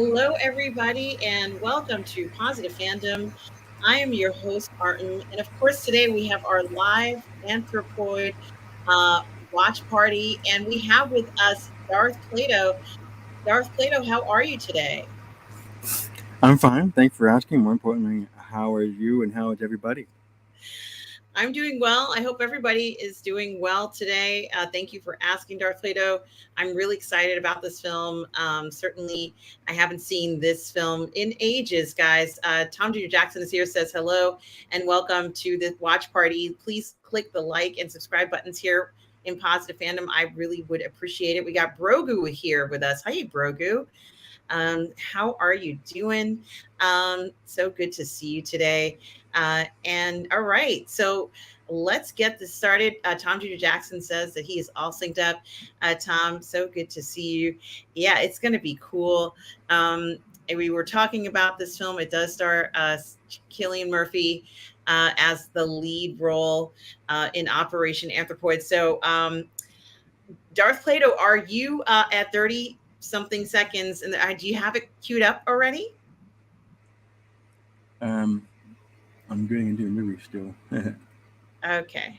Hello, everybody, and welcome to Positive Fandom. I am your host, Martin, and of course, today we have our live Anthropoid uh, watch party, and we have with us Darth Plato. Darth Plato, how are you today? I'm fine. Thanks for asking. More importantly, how are you and how is everybody? I'm doing well. I hope everybody is doing well today. Thank you for asking, Darth Plato. I'm really excited about this film. Certainly, I haven't seen this film in ages, guys. Tom Jr. Jackson is here, says hello and welcome to the watch party. Please click the like and subscribe buttons here in Positive Fandom. I really would appreciate it. We got Brogu here with us. Hi, Brogu. How are you doing? So good to see you today. And all right, so let's get this started. Tom Jr. Jackson says that he is all synced up. Tom, so good to see you. Yeah, it's going to be cool. And we were talking about this film. It does star Cillian Murphy as the lead role in Operation Anthropoid. So, Darth Plato, are you at 30 something seconds? And do you have it queued up already? Um, I'm getting into a movie still. All Okay.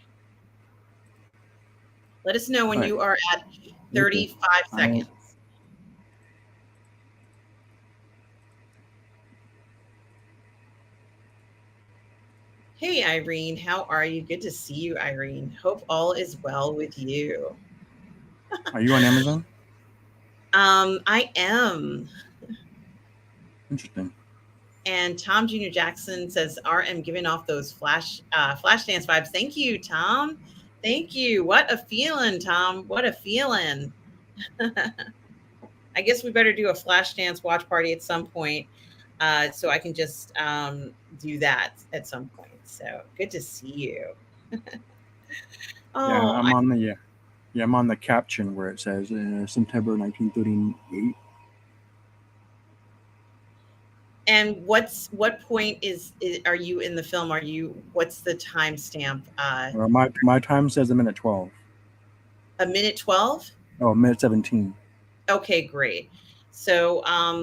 Let us know when right. you are at Okay. 35 I seconds. Hey, Irene, how are you? Good to see you, Irene. Hope all is well with you. are you on Amazon? I am. Interesting. And Tom Jr. Jackson says RM giving off those flash dance vibes. Thank you, Tom. Thank you. What a feeling, Tom. What a feeling. I guess we better do a flash dance watch party at some point, so I can just do that at some point. So good to see you. Yeah, Oh, I'm on the I'm on the caption where it says September 1938. and what point are you in the film? Are you what's the timestamp? Well, my time says a minute 12. A minute 12. Oh, minute 17. Okay, great. So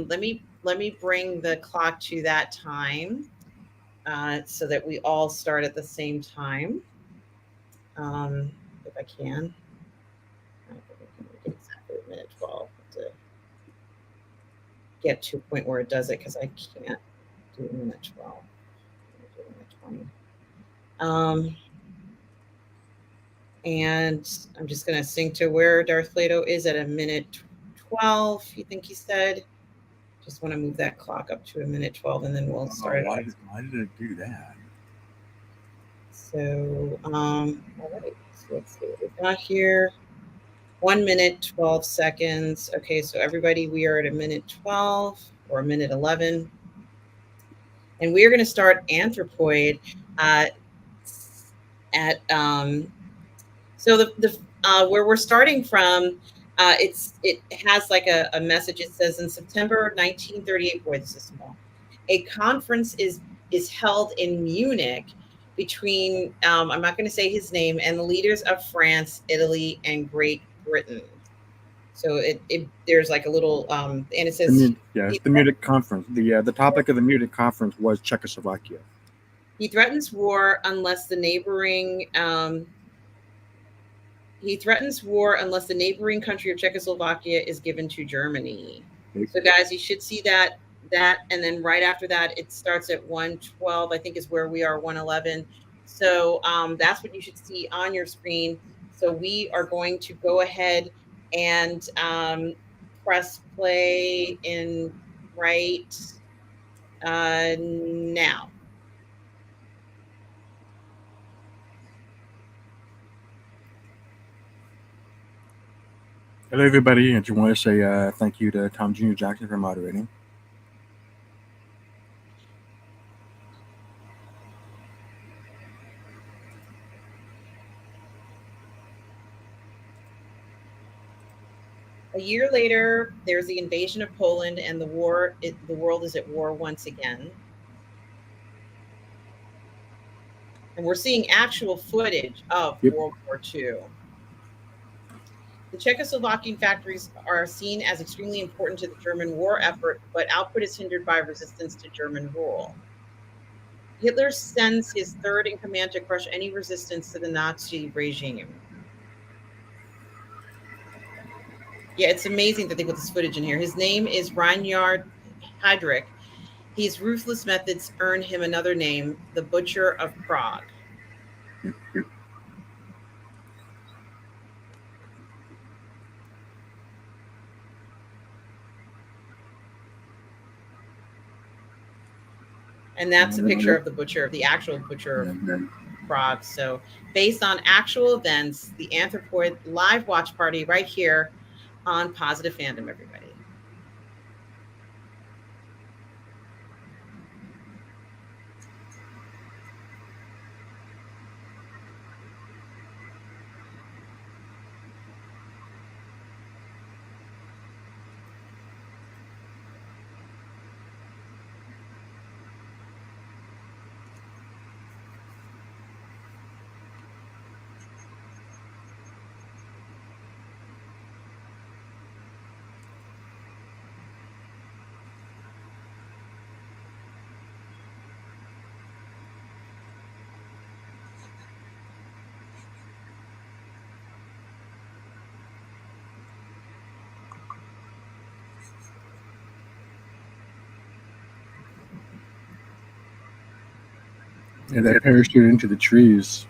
let me bring the clock to that time so that we all start at the same time. If I can. I don't think I can make it exactly a minute 12 to get to a point where it does it because I can't do a minute 12. Do a minute 20. And I'm just going to sync to where Darth Plato is at a minute 12, you think he said. Just want to move that clock up to a minute 12 and then we'll Oh, start it off. why did it do that? So, all right. So let's see what we've got here. 1 minute, 12 seconds. Okay, so everybody, we are at a minute 12 or a minute 11. And we are going to start Anthropoid uh, at so the where we're starting from. It has like a message. It says in September 1938. Boy, this is small. A conference is held in Munich between I'm not going to say his name and the leaders of France, Italy, and Great Britain. So it there's like a little and it says It's the Munich conference. The topic of the Munich conference was Czechoslovakia. he threatens war unless the neighboring he threatens war unless the neighboring country of Czechoslovakia is given to Germany. Okay. So guys, you should see that and then right after that it starts at 112, I think is where we are, 111. So that's what you should see on your screen. So we are going to go ahead and press play in right now. Hello, everybody. I just want to say thank you to Tom Jr. Jackson for moderating. A year later, there's the invasion of Poland, and the world is at war once again. And we're seeing actual footage of Yep. World War II. The Czechoslovakian factories are seen as extremely important to the German war effort, but output is hindered by resistance to German rule. Hitler sends his third in command to crush any resistance to the Nazi regime. Yeah, it's amazing that they put this footage in here. His name is Reinhard Heydrich. His ruthless methods earn him another name, the Butcher of Prague. And that's a picture of the butcher, of the actual butcher of Prague. So, based on actual events, the Anthropoid live watch party right here on Positive Fandom, everybody. Yeah, that parachute into the trees.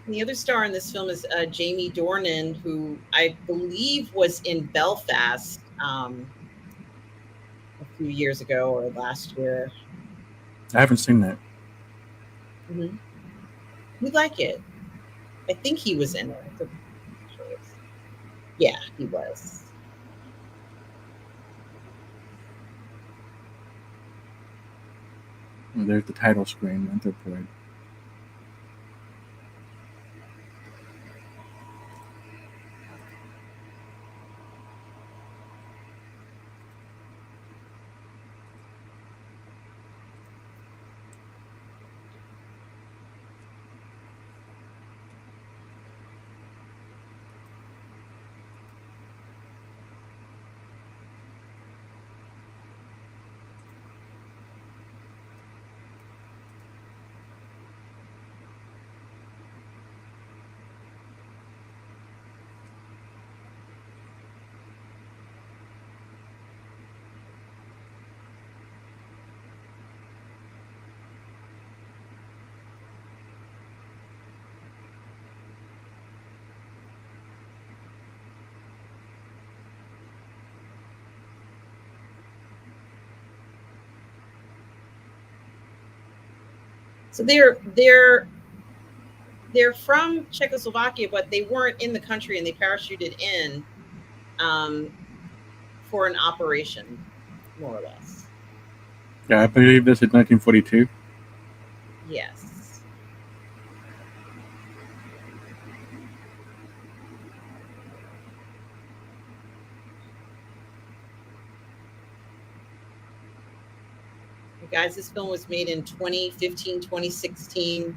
The other star in this film is Jamie Dornan, who I believe was in Belfast a few years ago or last year. I haven't seen that. Mm-hmm. We like it. I think he was in it. Yeah, he was. There's the title screen, Anthropoid. So they're from Czechoslovakia, but they weren't in the country, and they parachuted in um, for an operation, more or less. Yeah, I believe this is 1942. Yes. Guys, this film was made in 2015, 2016.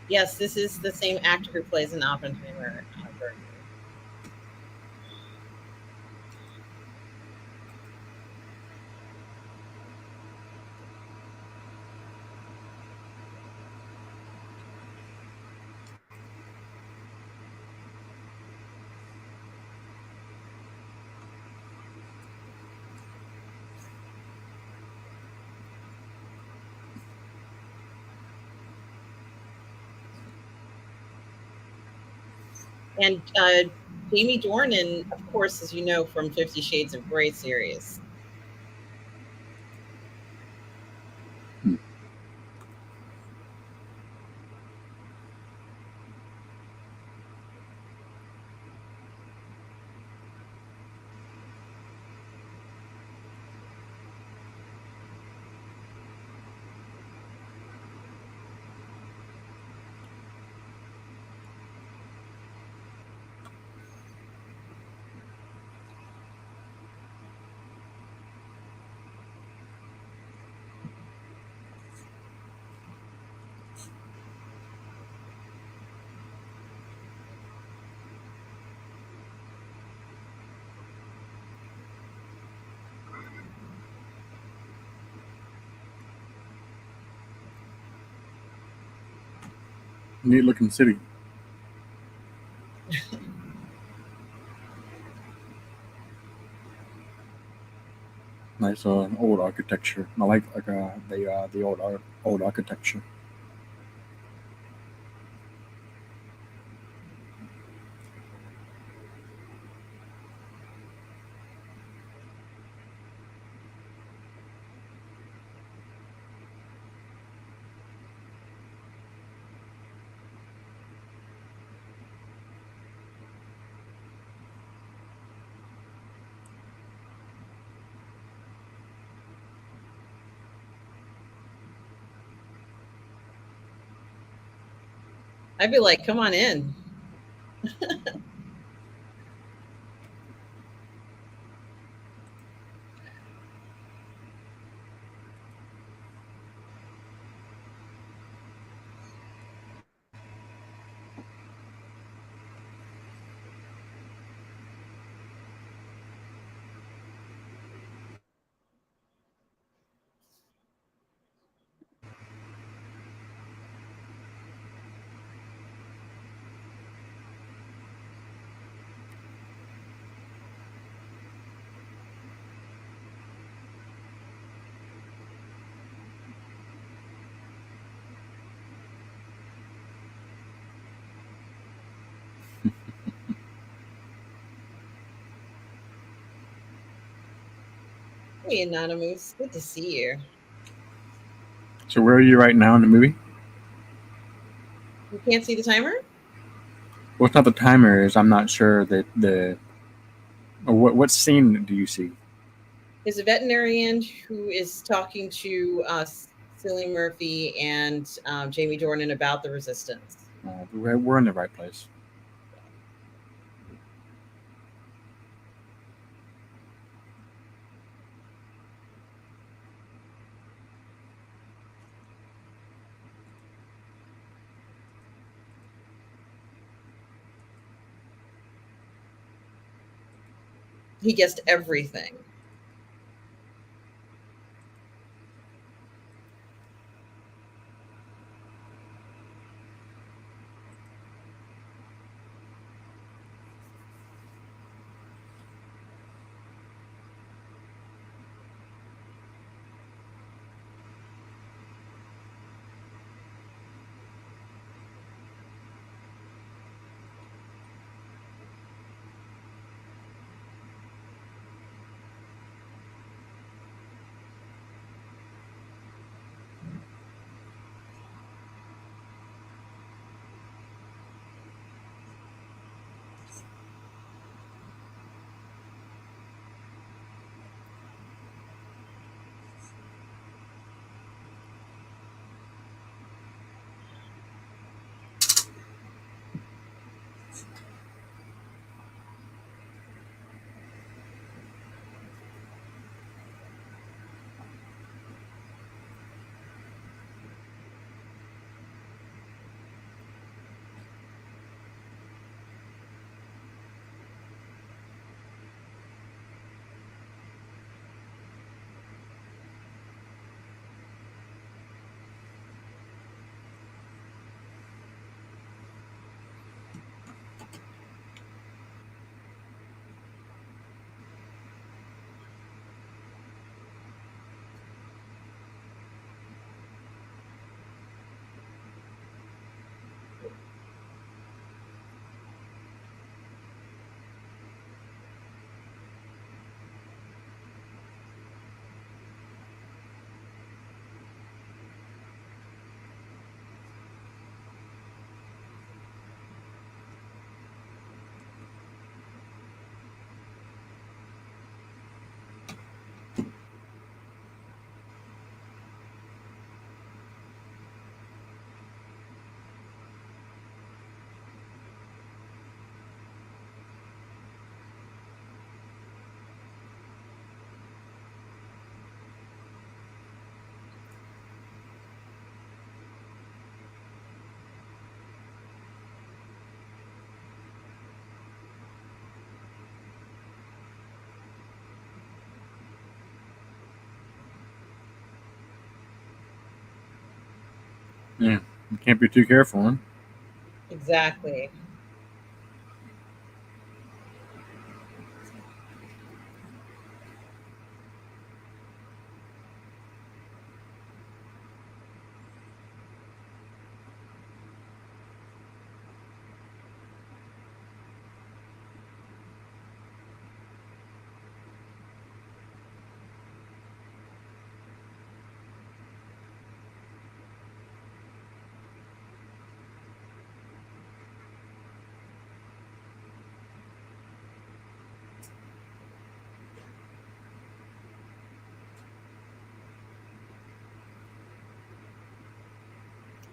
Yes, this is the same actor who plays in Oppenheimer. Berger. And Jamie Dornan, of course, as you know from 50 Shades of Grey series. Hmm. Neat looking city. Nice old architecture. I like the old architecture. I'd be like, come on in. Hey, Anonymous. Good to see you. So where are you right now in the movie? You can't see the timer? Well, it's not the timer. Is I'm not sure that the or what scene do you see? Is a veterinarian who is talking to Cillian Murphy and Jamie Dornan about the resistance. We're in the right place. He guessed everything. Yeah, you can't be too careful, huh? Exactly.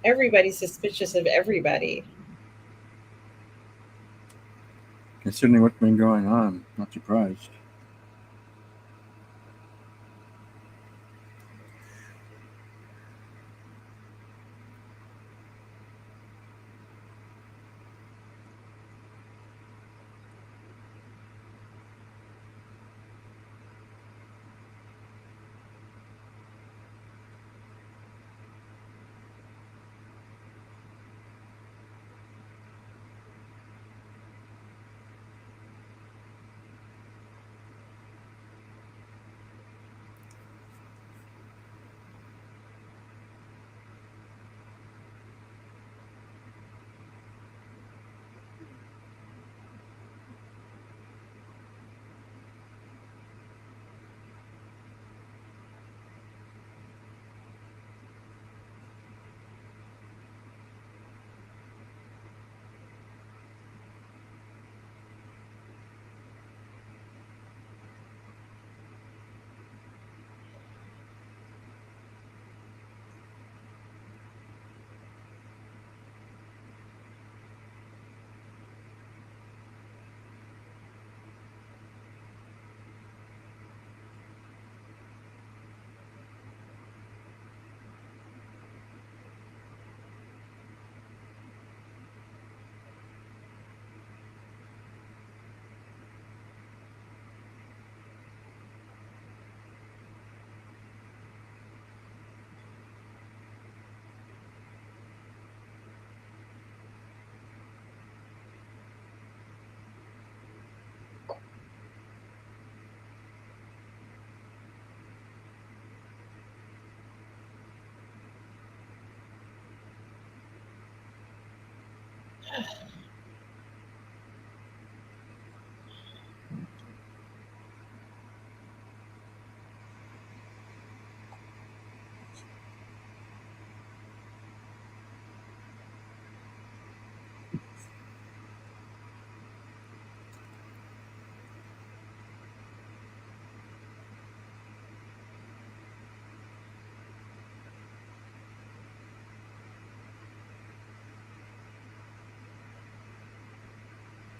Everybody's suspicious of everybody. Considering what's been going on, not surprised.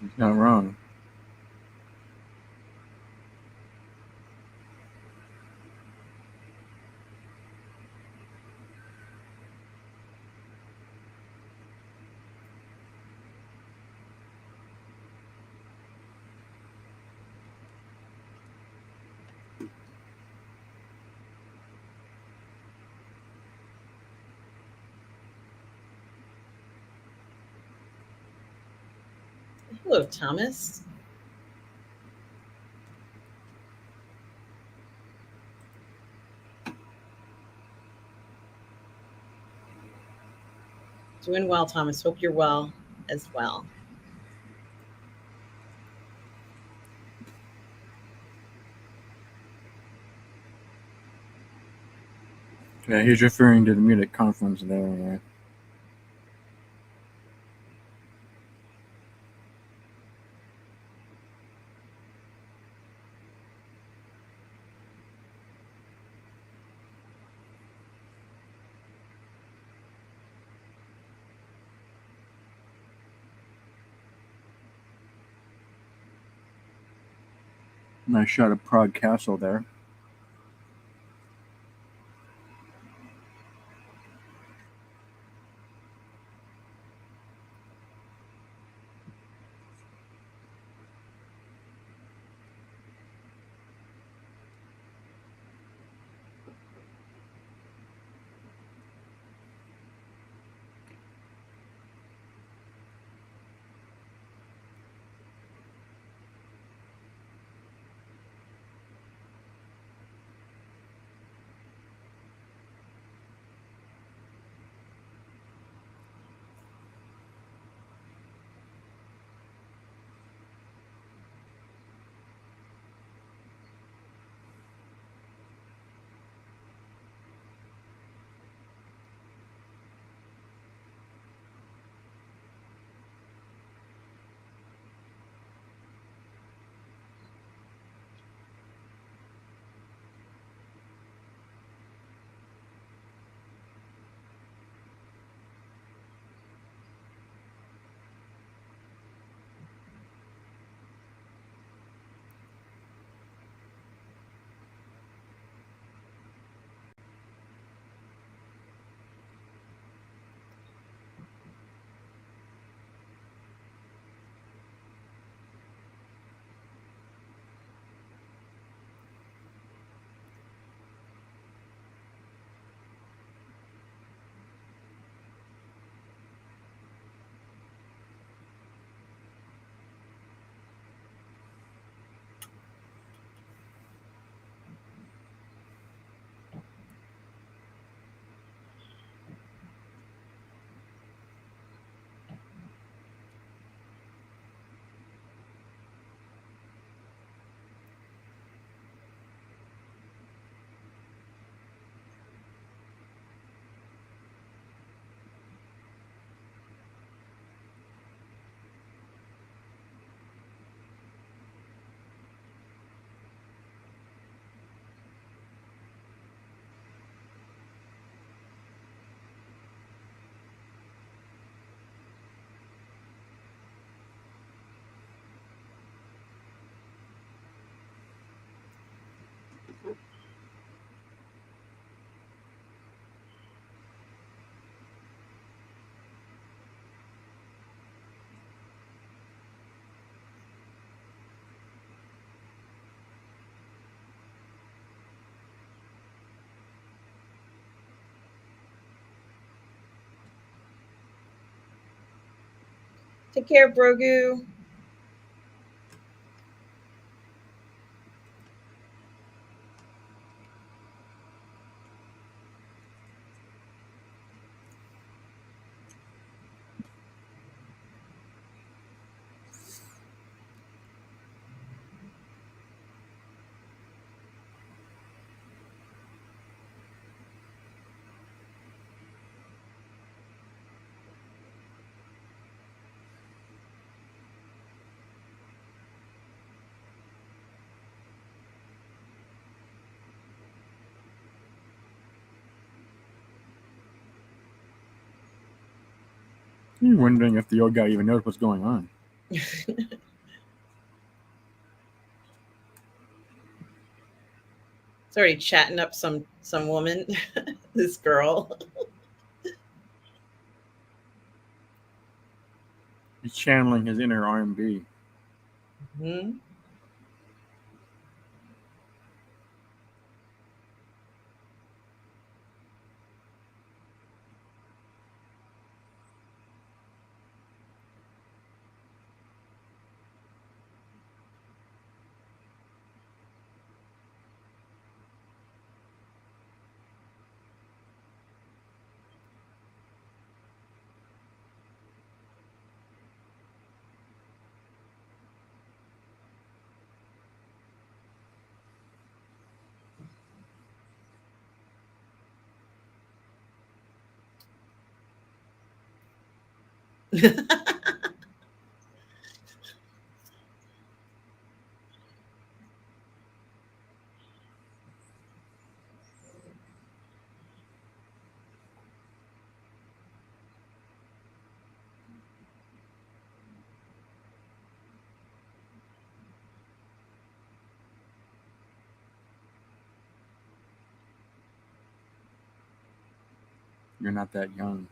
He's not wrong. Hello, Thomas. Doing well, Thomas. Hope you're well as well. Yeah, he's referring to the Munich conference there. Nice shot of Prague Castle there. Take care, Brogu. You're wondering if the old guy even knows what's going on. Sorry, chatting up some woman, this girl. He's channeling his inner R&B. Hmm. You're not that young.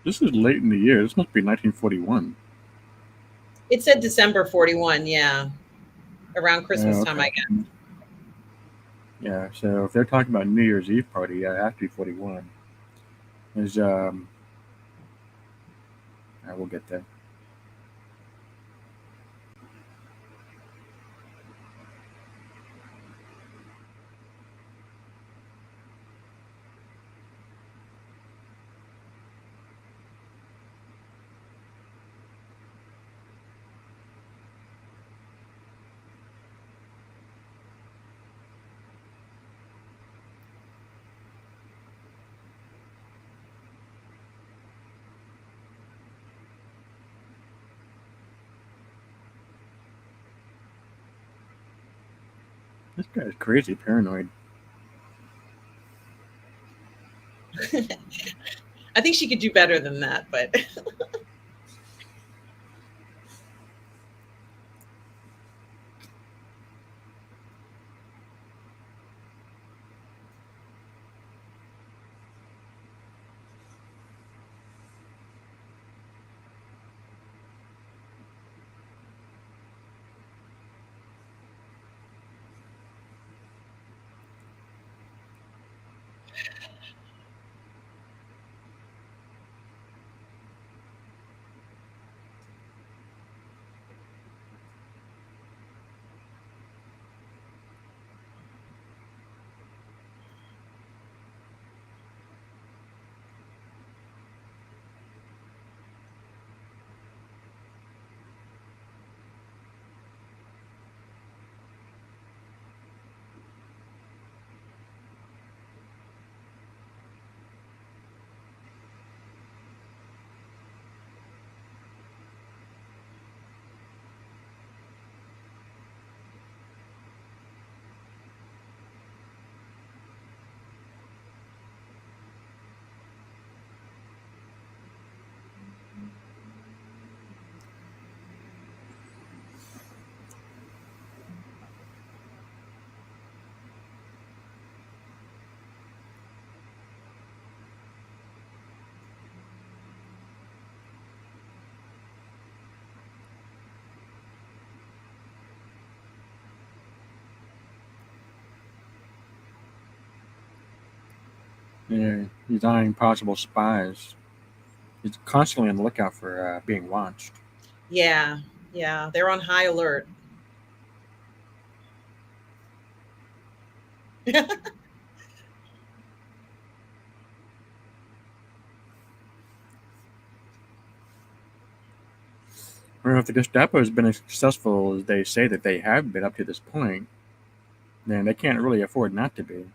This is late in the year. This must be 1941. It said December 41, yeah. Around Christmas Oh, time, I okay. guess. Yeah, so if they're talking about New Year's Eve party, yeah, it has to be 41. Is I will get there. This guy's crazy paranoid. I think she could do better than that, but Yeah, he's eyeing possible spies. He's constantly on the lookout for being watched. Yeah, yeah, they're on high alert. Or if the Gestapo has been as successful as they say that they have been up to this point, then they can't really afford not to be.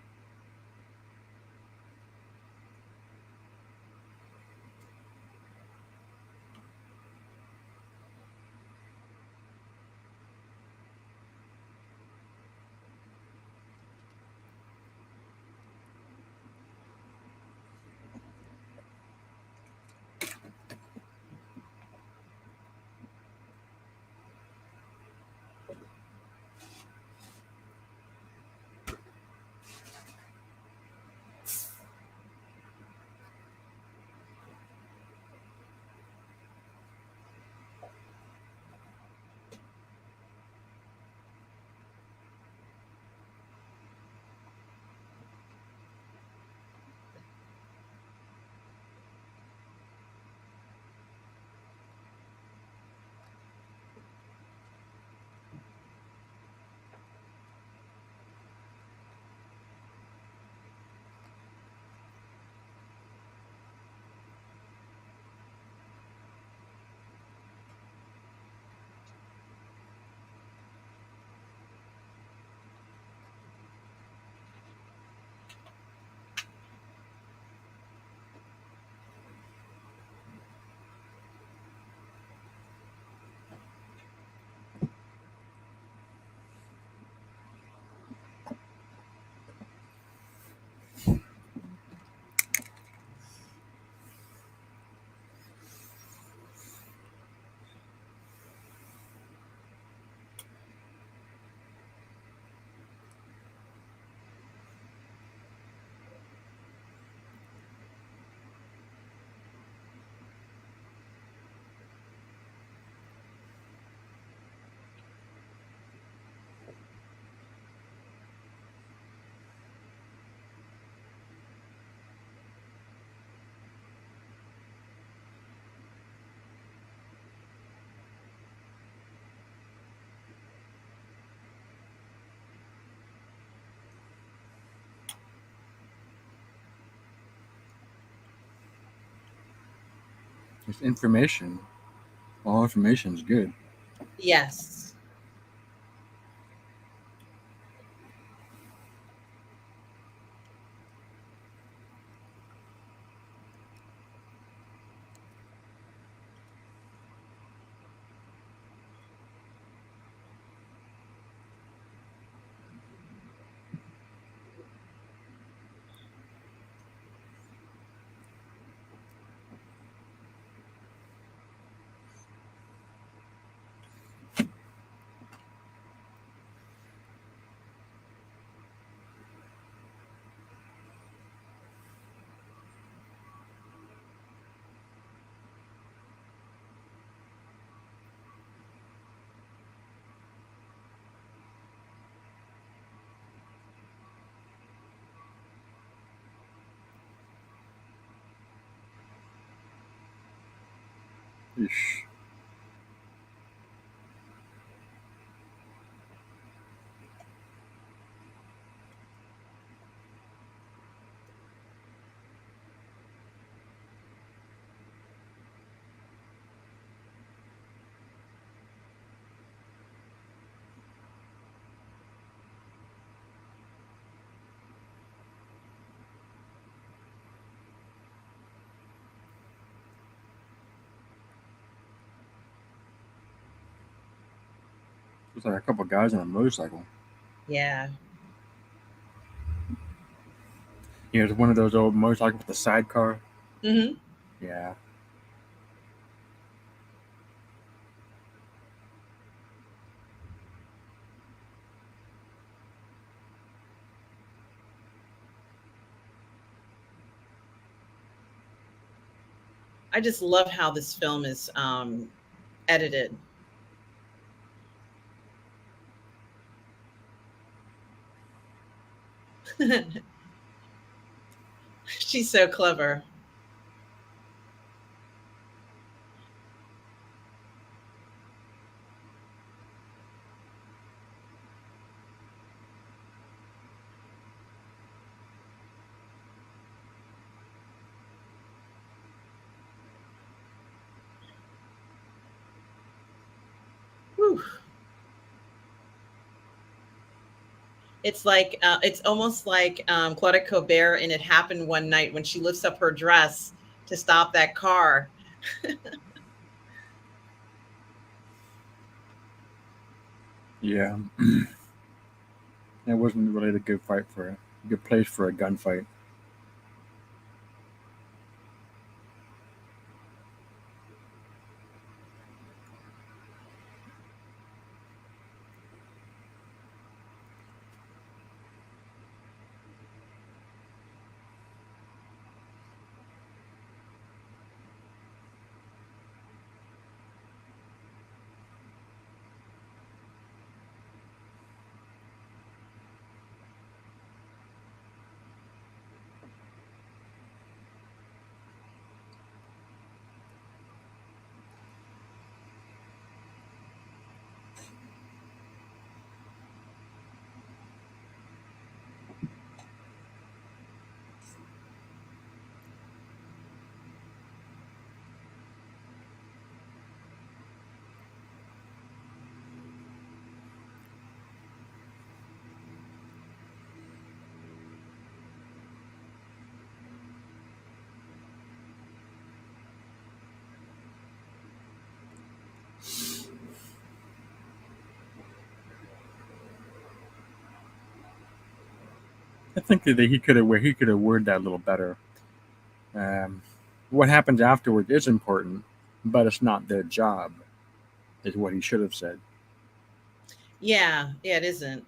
It's information. All information is good. Yes. Eesh. Looks like a couple of guys on a motorcycle. Yeah. You know, it's one of those old motorcycles with a sidecar. Hmm. Yeah. I just love how this film is edited. She's so clever. Whew. It's almost like Claudette Colbert in It Happened One Night when she lifts up her dress to stop that car. Yeah, it wasn't really a good fight for a good place for a gunfight. I think that he could have worded that a little better. Um, what happens afterward is important, but it's not their job. Is what he should have said. Yeah, yeah, it isn't.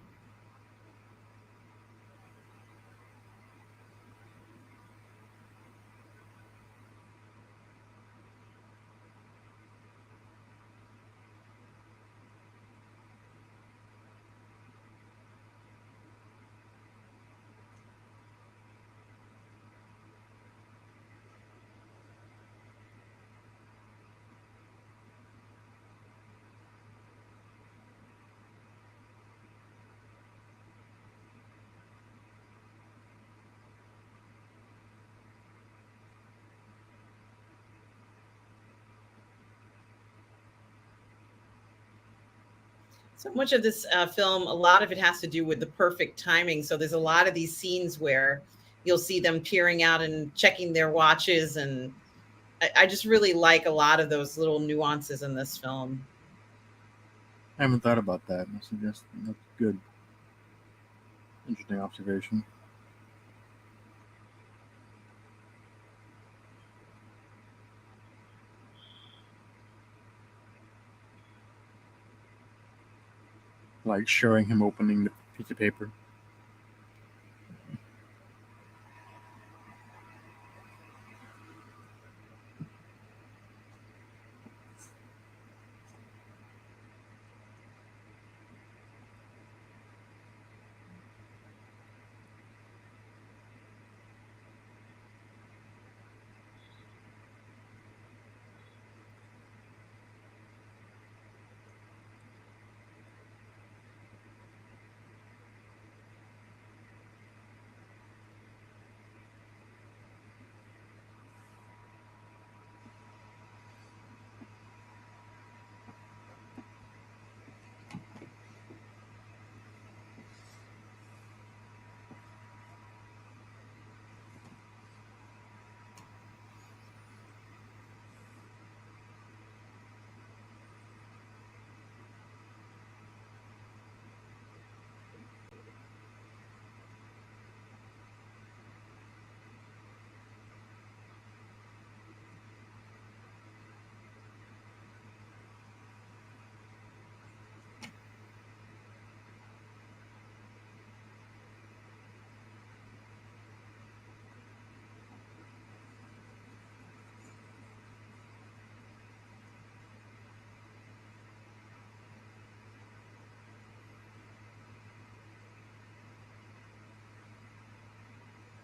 So much of this film, a lot of it has to do with the perfect timing. So there's a lot of these scenes where you'll see them peering out and checking their watches, and I just really like a lot of those little nuances in this film. I haven't thought about that. That's good, interesting observation. Like showing him opening the piece of paper.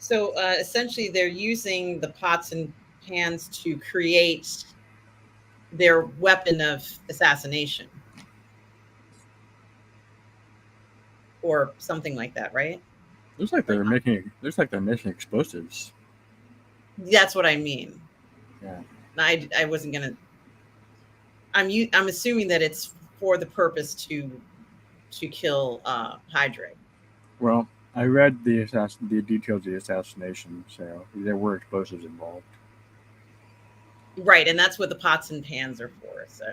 So essentially, they're using the pots and pans to create their weapon of assassination or something like that, right? Like Looks like they're making explosives. that's what I mean. Yeah. I wasn't gonna. I'm assuming that it's for the purpose to kill Hydra. Well, I read the details of the assassination, so there were explosives involved. Right, and that's what the pots and pans are for. So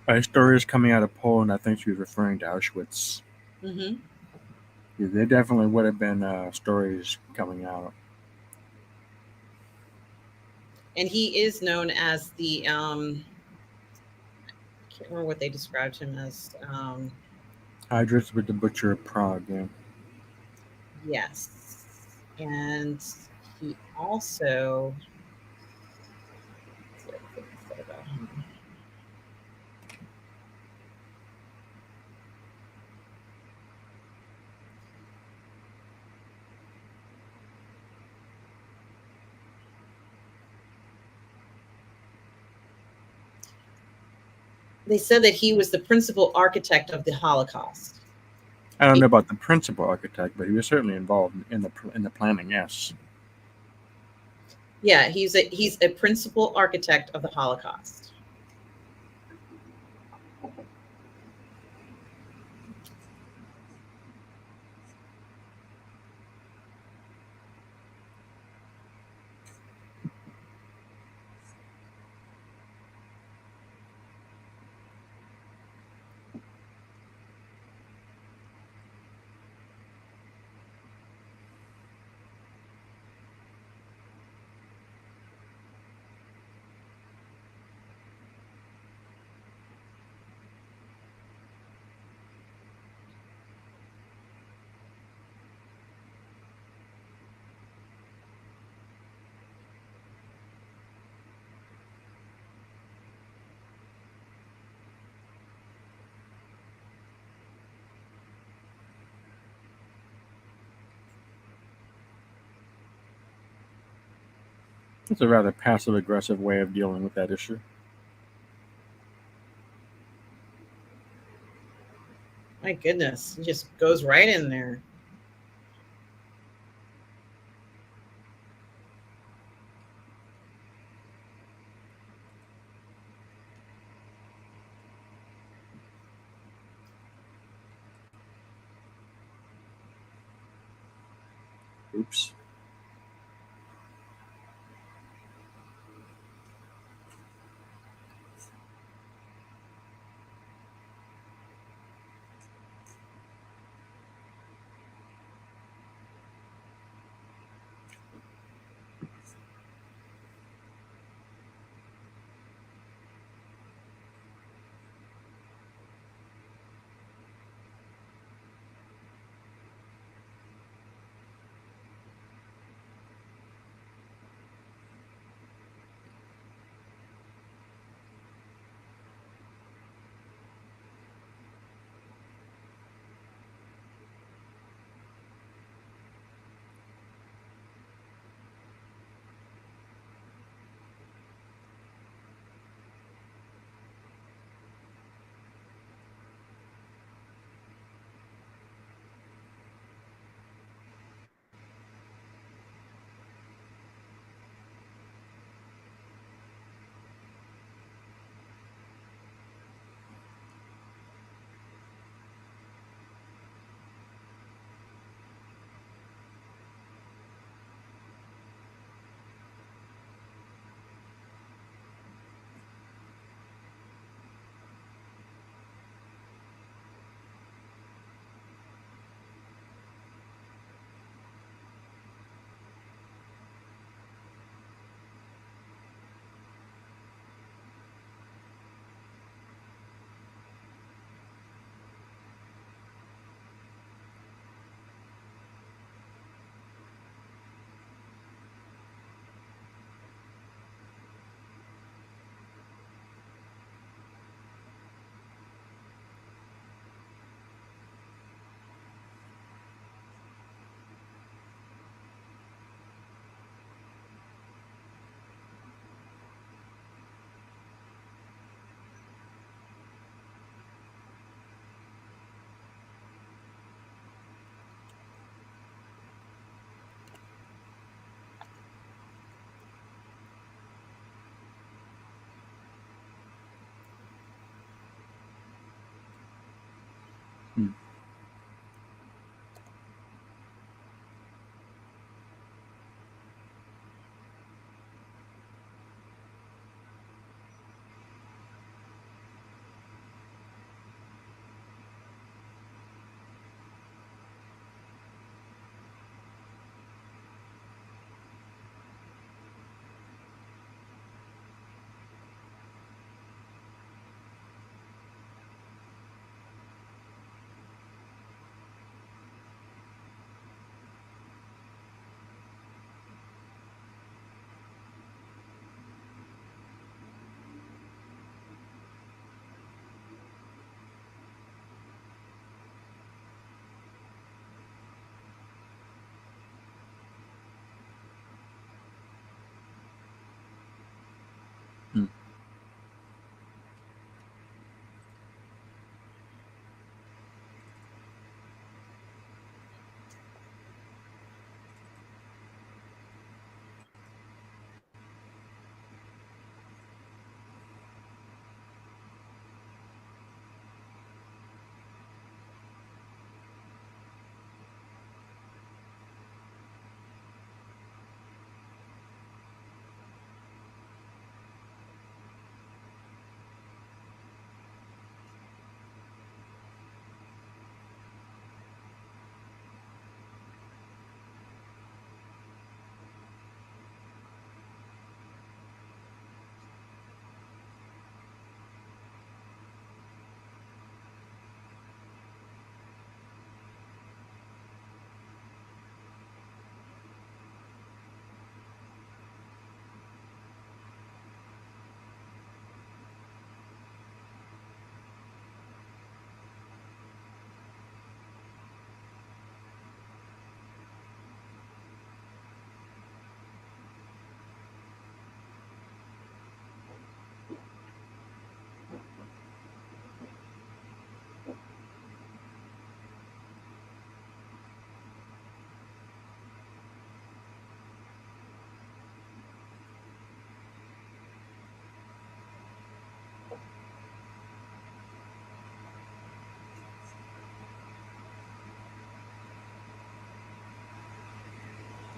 By stories coming out of Poland, I think she was referring to Auschwitz. hmm Yeah, there definitely would have been stories coming out. and he is known as the I can't remember what they described him as. Hydras with the Butcher of Prague. Yeah. Yes, and he also what's the other thing they said about him? They said that he was the principal architect of the Holocaust. I don't He, know about the principal architect, but he was certainly involved in the planning. Yes. yeah, he's a principal architect of the Holocaust. It's a rather passive aggressive way of dealing with that issue. My goodness, it just goes right in there. Oops.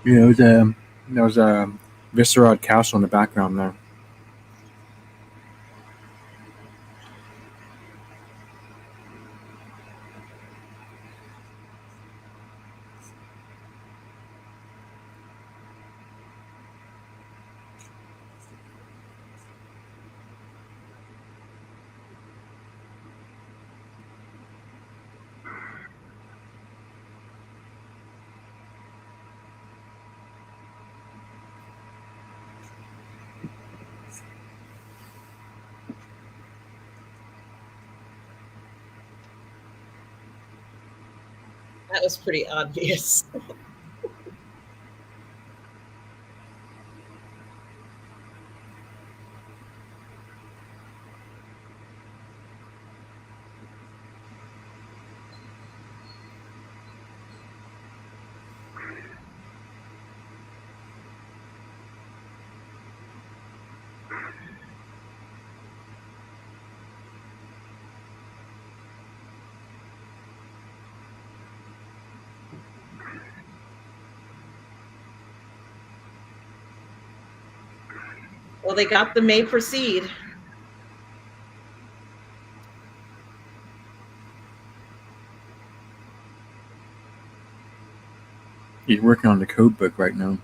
You know, there was a Viscerod castle in the background there. That was pretty obvious. Well, they got the may proceed. He's working on the code book right now.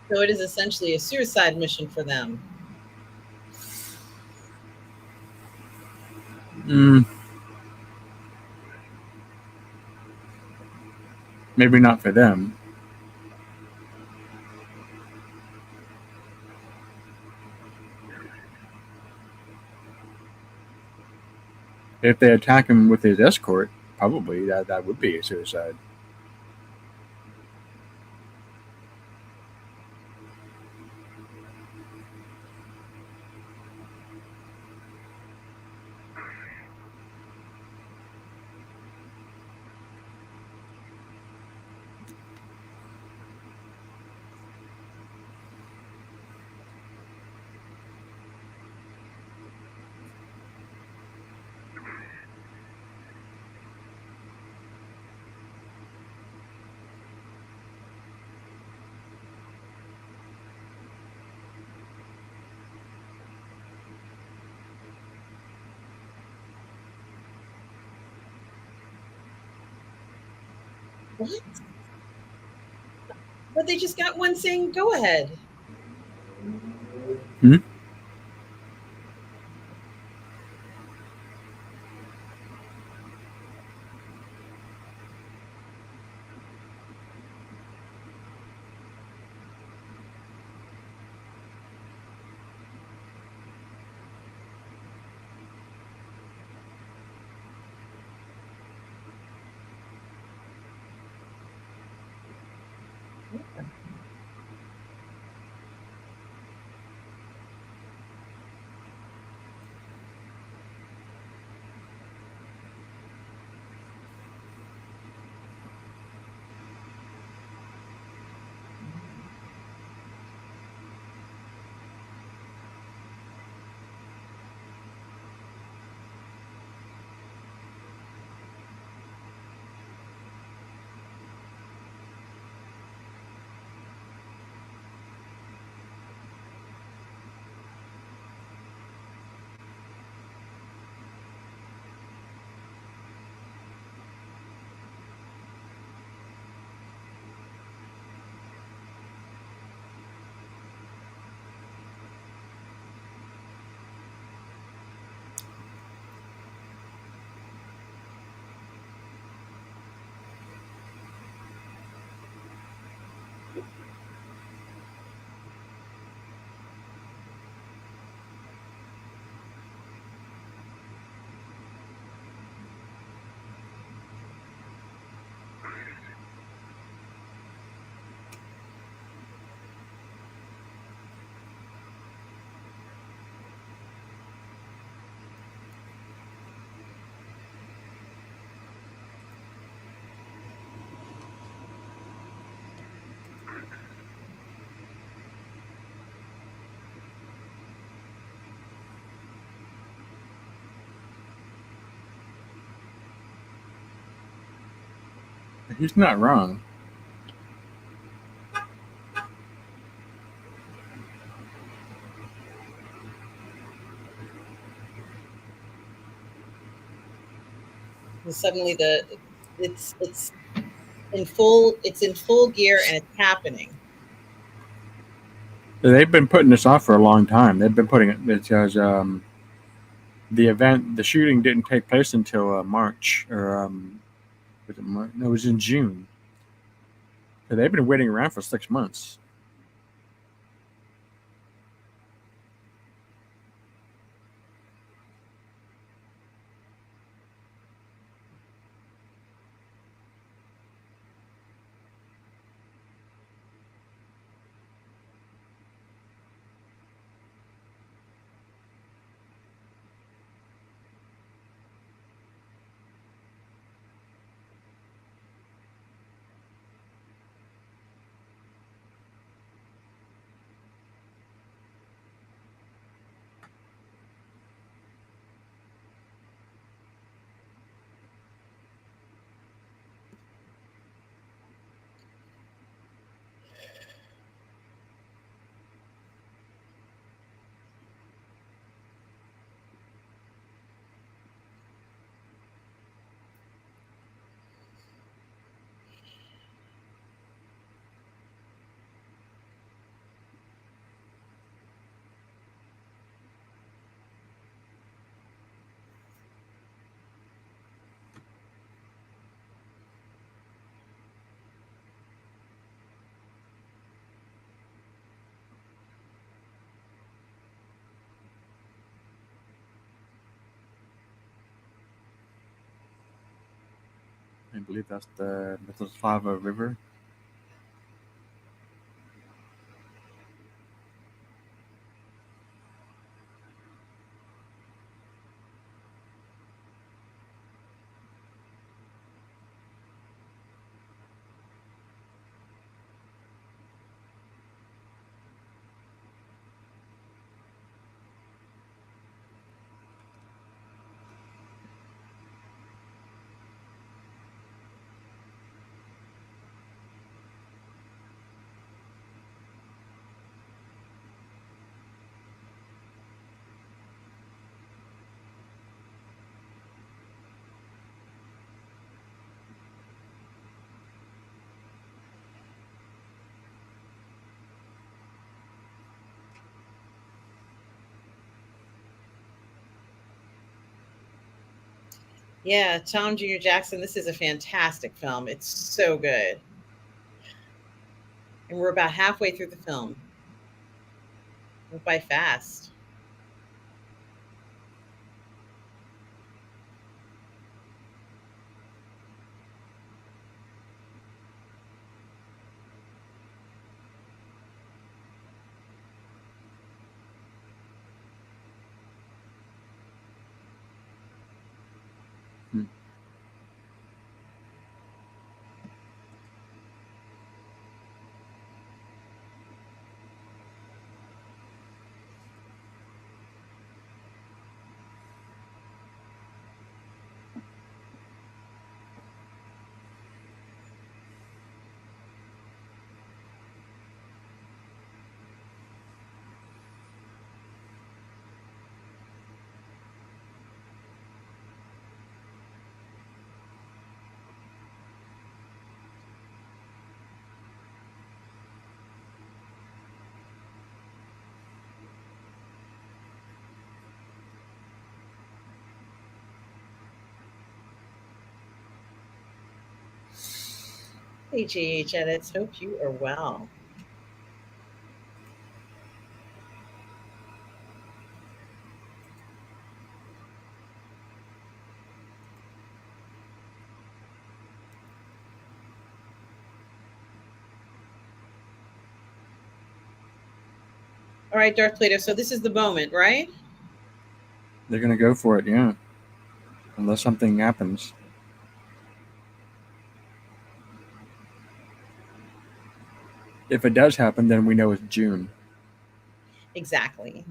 So it is essentially a suicide mission for them. Mm, maybe not for them. If they attack him with his escort, probably that would be a suicide. What? But they just got one saying, go ahead. Hmm? Yeah. He's not wrong. And suddenly it's it's in full gear and it's happening. They've been putting this off for a long time. They've been putting it because the shooting didn't take place until March or was it March? No, it was in June. So they've been waiting around for 6 months. I believe that's the Mississauga River. Yeah, Tom Jr. Jackson, this is a fantastic film. It's so good. And we're about halfway through the film. Went by fast. Hmm. Hey, GH Edits. Hope you are well. All right, Darth Plato. So this is the moment, right? They're gonna go for it, yeah. Unless something happens. If it does happen, then we know it's June. Exactly.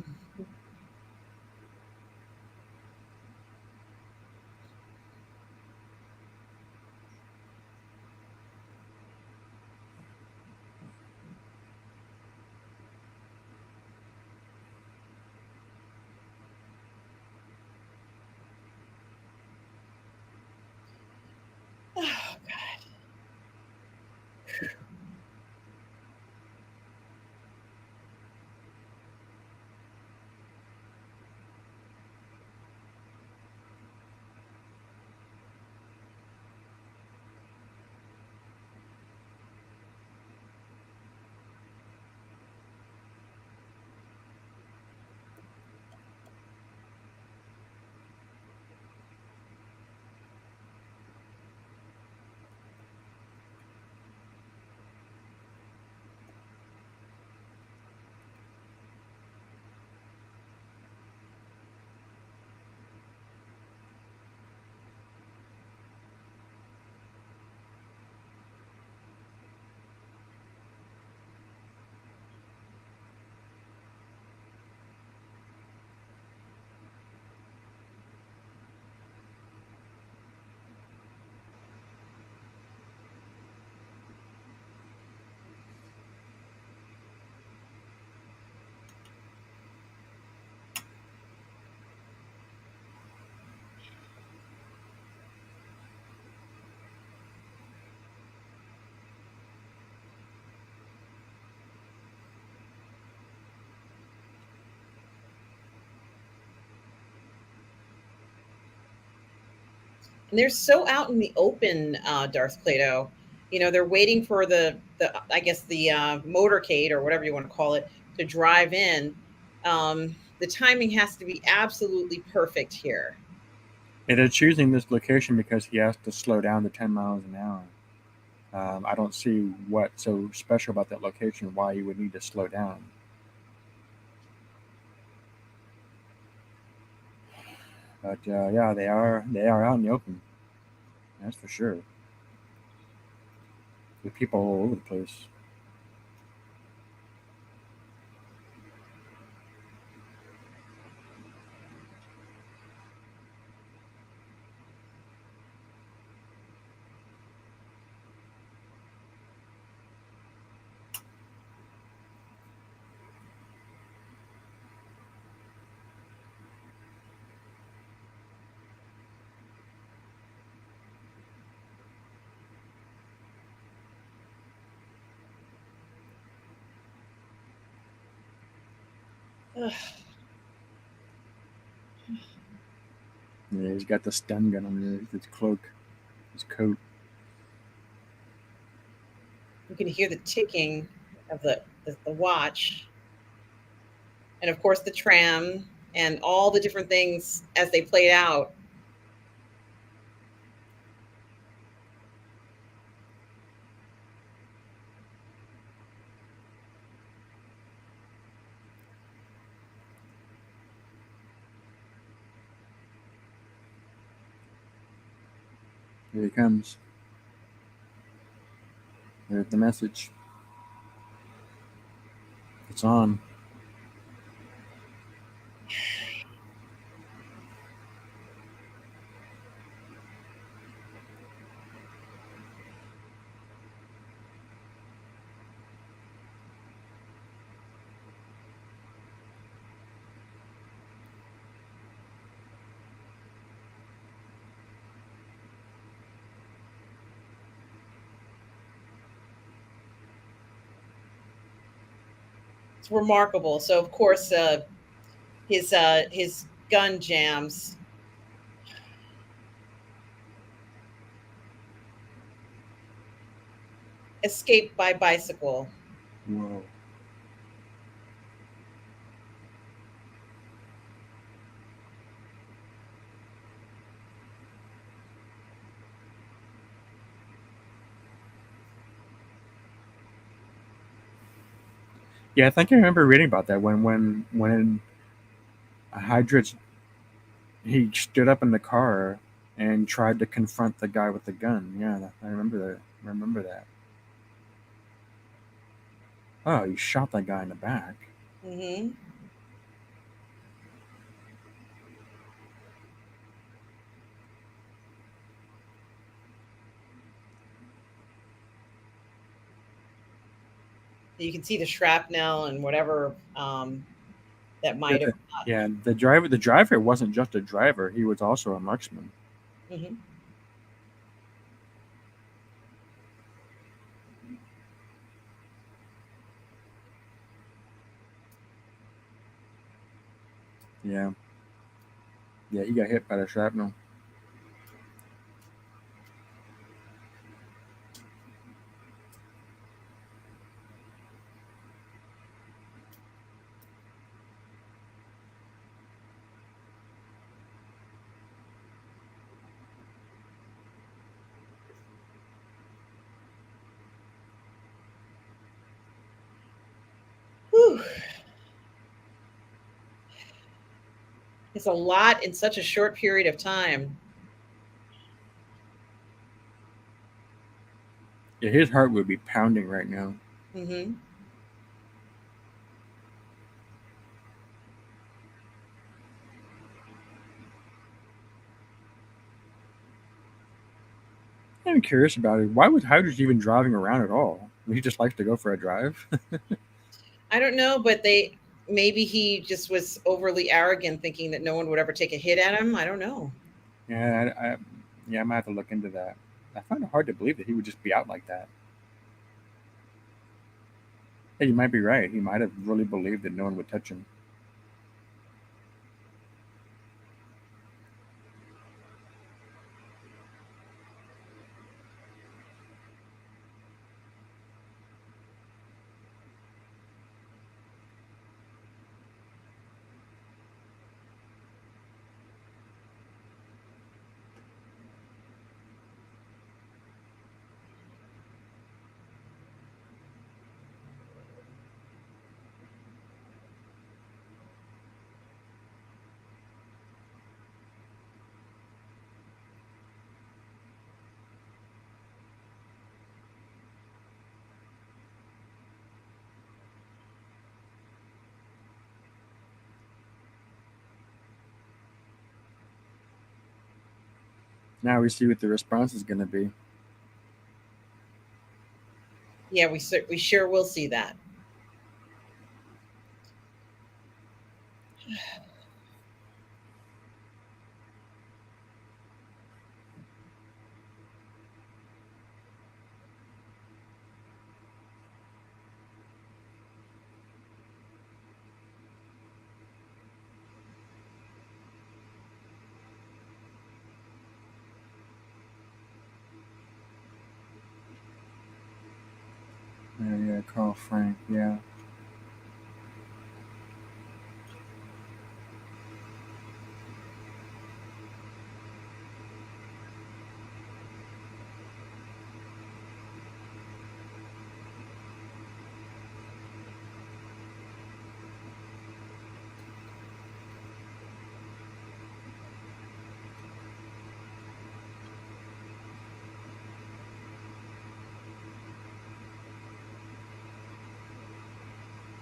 And they're so out in the open, Darth Plato. They're waiting for the I guess the motorcade or whatever you want to call it to drive in. The timing has to be absolutely perfect here. And they're choosing this location because he has to slow down to 10 miles an hour. I don't see what's so special about that location, why you would need to slow down. But yeah, they are out in the open. That's for sure. With people all over the place. Ugh. Yeah, he's got the stun gun on his cloak, his coat. You can hear the ticking of the watch, and of course the tram, and all the different things as they played out. Here he comes. There's the message. It's on. It's remarkable. So of course, his gun jams. Escape by bicycle. Whoa. Yeah, I think I remember reading about that when Hydrich he stood up in the car and tried to confront the guy with the gun. Yeah, I remember that. I remember that. Oh, he shot that guy in the back. Hmm. You can see the shrapnel and whatever that Yeah, might have. yeah. The driver wasn't just a driver; he was also a marksman. Hmm. Yeah, yeah. He got hit by the shrapnel. Whew. It's a lot in such a short period of time. Yeah, his heart would be pounding right now. Hmm. I'm curious about it. Why was Hydrich even driving around at all? He just likes to go for a drive. I don't know, but maybe he just was overly arrogant, thinking that no one would ever take a hit at him. I don't know. Yeah, yeah, I might have to look into that. I find it hard to believe that he would just be out like that. Hey, you might be right. He might have really believed that no one would touch him. Now we see what the response is going to be. Yeah, we sure will see that. Yeah, Carl Frank. Yeah,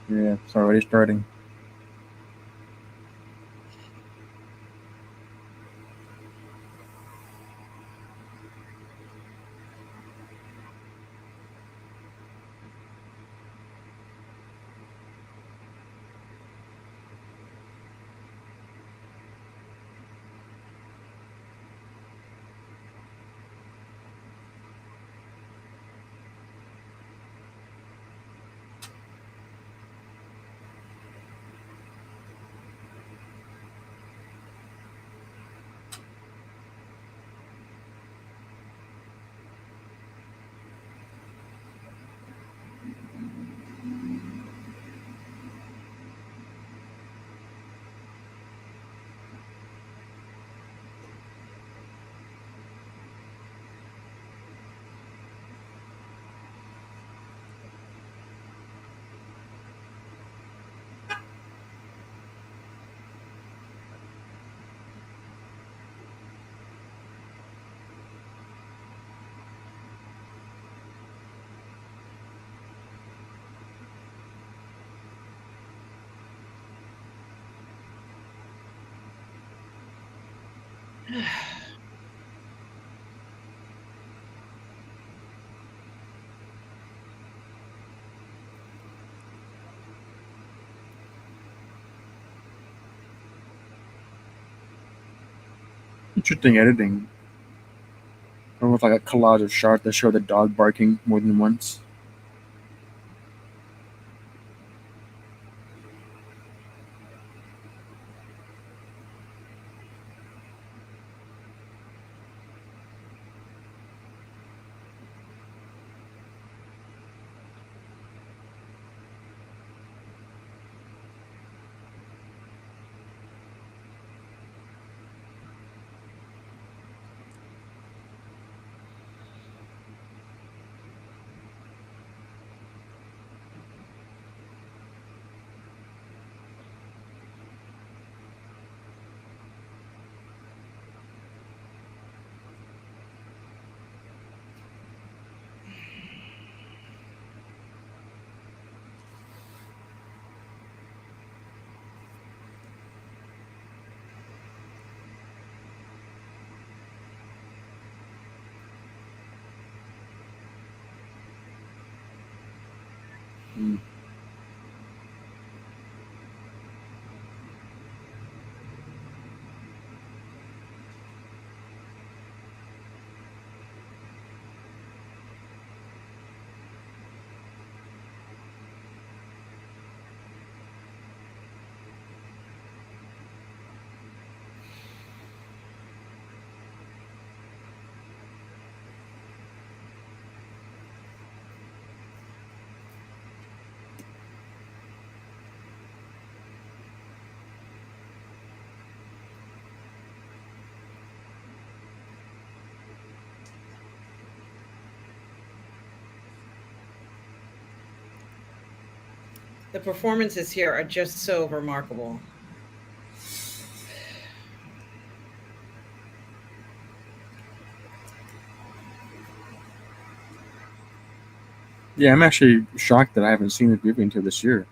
yeah, it's already starting. Interesting editing. Almost like a collage of shots that show the dog barking more than once. Mm. The performances here are just so remarkable. Yeah, I'm actually shocked that I haven't seen this movie until this year.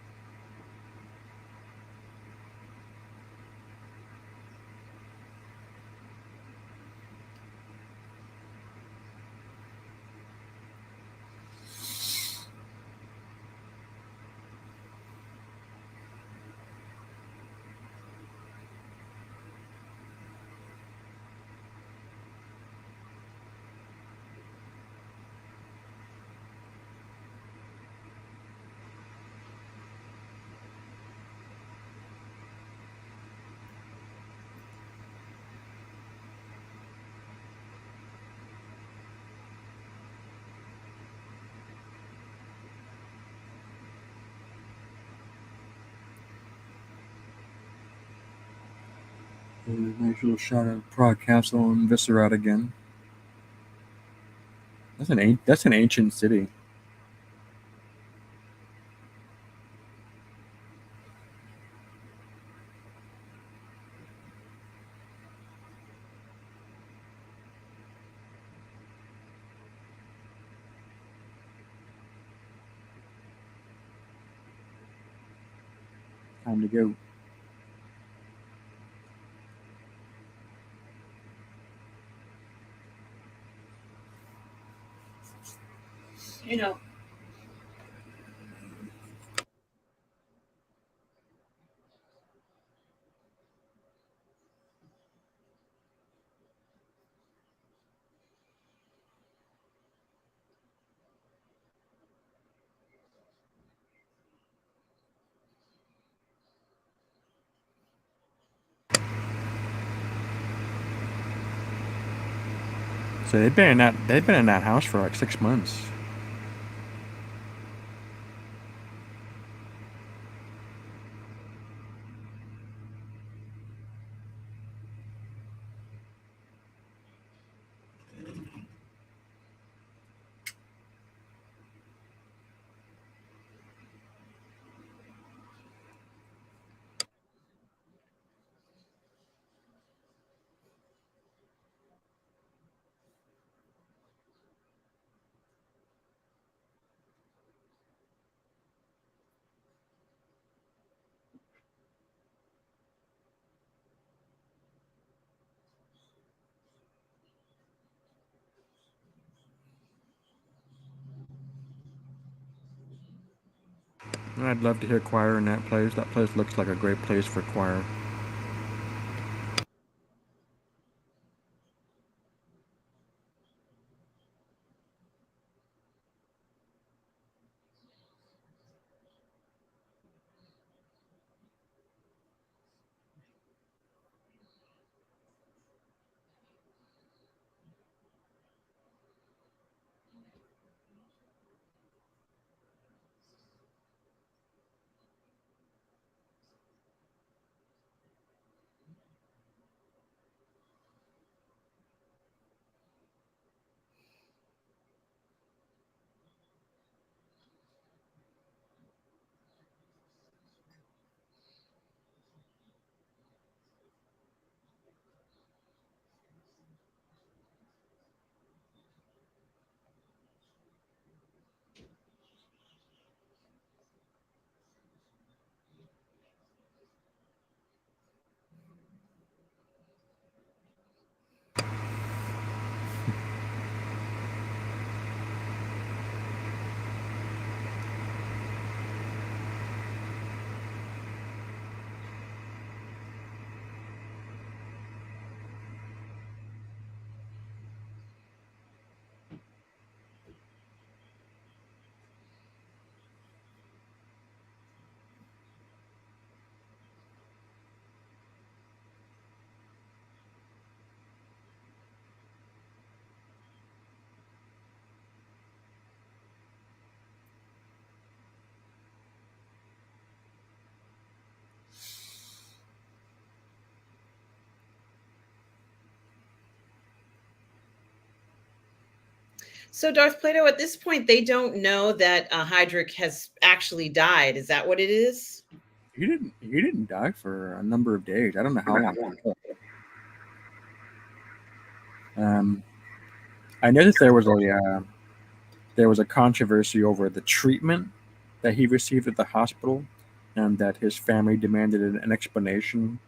Nice little shot of Prague Castle and Visegrad again. That's an ancient city. Time to go. You know, So they've been in that house for like 6 months. I'd love to hear choir in that place. That place looks like a great place for choir. so Darth Plato, at this point, they don't know that Hydric has actually died. Is that what it is? He didn't die for a number of days. I don't know how long. Um, I know that there was a controversy over the treatment that he received at the hospital, and that his family demanded an explanation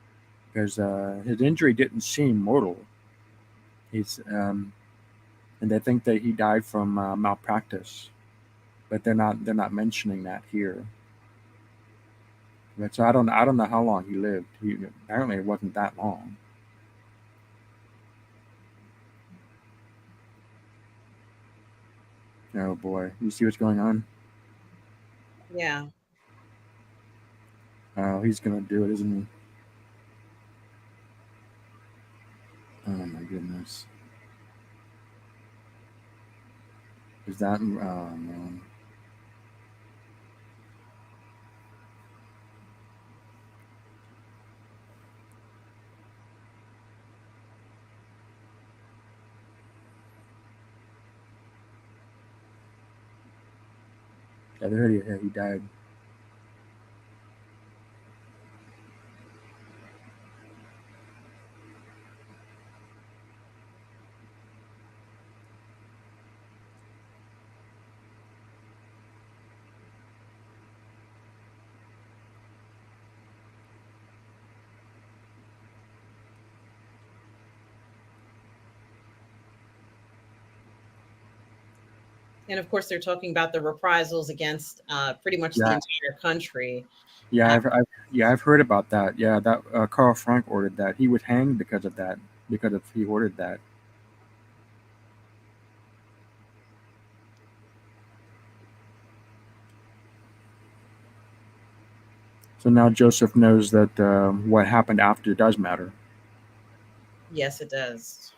because his injury didn't seem mortal. He's and they think that he died from malpractice, but they're not mentioning that here. But so I don't know how long he lived. He apparently it wasn't that long. Oh boy, you see what's going on? Yeah. Oh, he's gonna do it, isn't he? Oh my goodness, is that? Oh man, Yeah, they heard he died. And of course, they're talking about the reprisals against pretty much the Yeah, entire country. yeah, Uh, yeah, I've heard about that. Yeah, that Carl Frank ordered that. He was hanged because of that. Because of he ordered that. So now Joseph knows that what happened after does matter. yes, it does.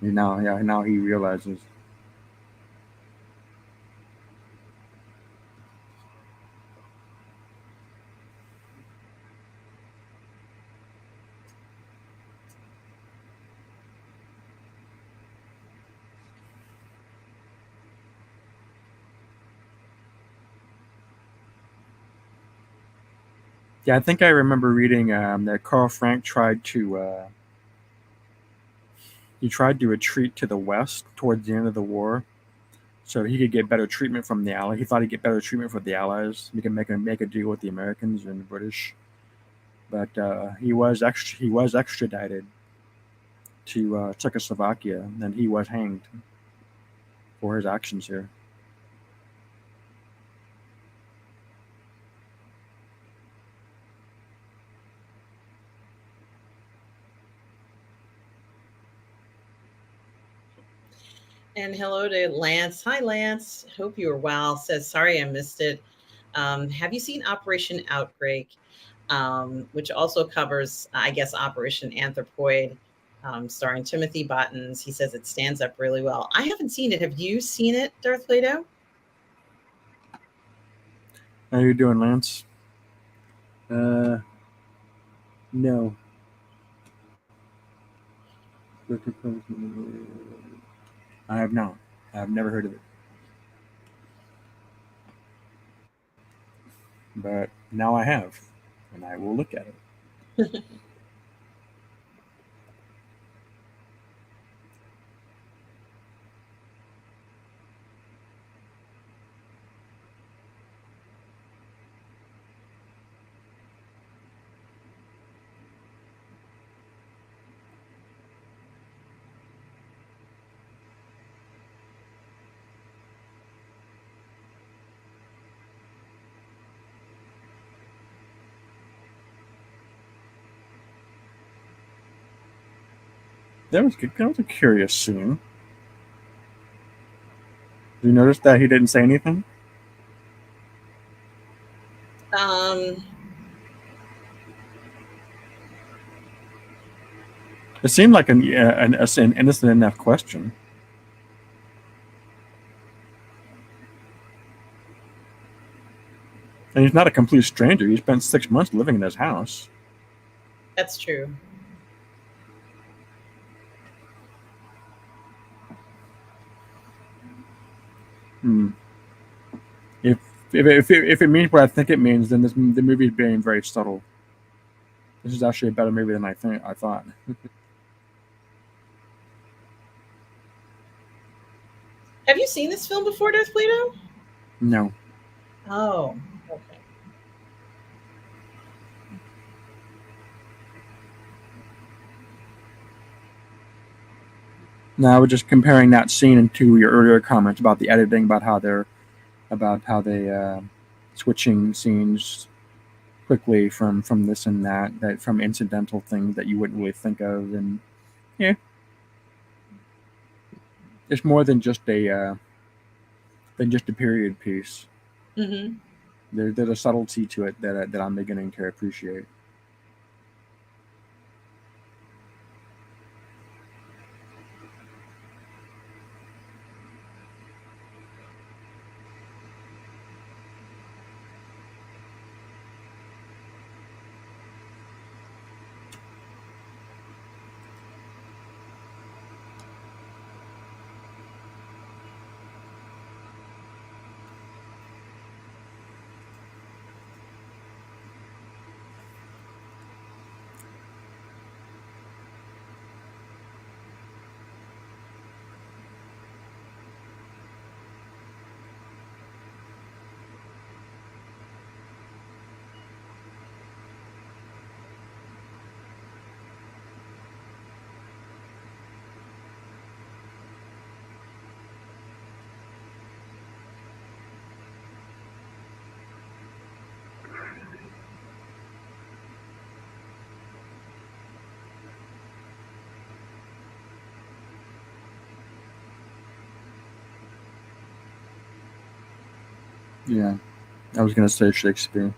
Now, yeah, now he realizes. Yeah, I think I remember reading that Carl Frank tried to retreat to the west towards the end of the war, so he could get better treatment from the Allies. He thought he'd get better treatment from the Allies. He could make a deal with the Americans and the British, but he was extradited to Czechoslovakia, and he was hanged for his actions here. And hello to Lance. Hi, Lance. Hope you are well. Says, sorry I missed it. Have you seen Operation Outbreak, which also covers, I guess, Operation Anthropoid, starring Timothy Bottons? He says it stands up really well. I haven't seen it. Have you seen it, Darth Plato? How you doing, Lance? Uh, no. I have not. I've never heard of it, but now I have, and I will look at it. That was a curious scene. Did you notice that he didn't say anything? Um, It seemed like an innocent enough question. And he's not a complete stranger. He spent 6 months living in his house. that's true. Hmm. If if it means what I think it means, then the movie is being very subtle. This is actually a better movie than I thought. Have you seen this film before, Darth Plato? No. Oh, okay. No, I was just comparing that scene to your earlier comments about the editing, about how they switching scenes quickly from this and that from incidental things that you wouldn't really think of, and yeah, it's more than just a period piece. Mm-hmm. There's a subtlety to it that I'm beginning to appreciate. Yeah, I was gonna say Shakespeare.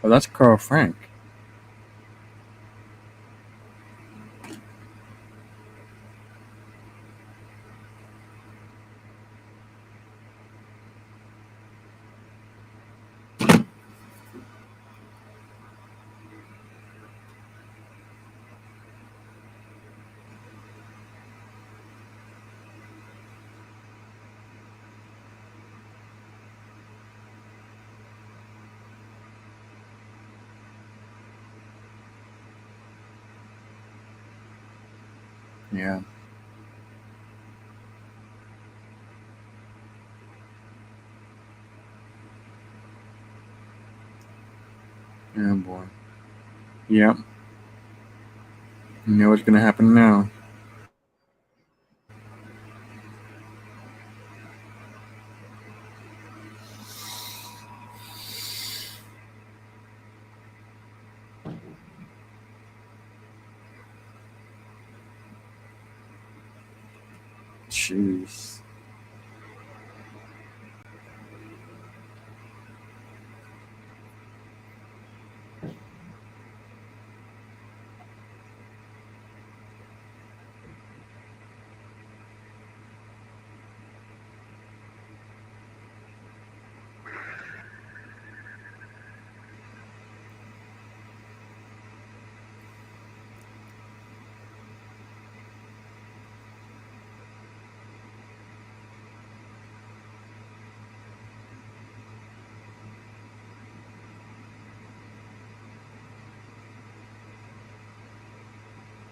Oh, that's Carl Frank. Yeah. Oh boy. Yeah. You know what's gonna happen now. Jeez.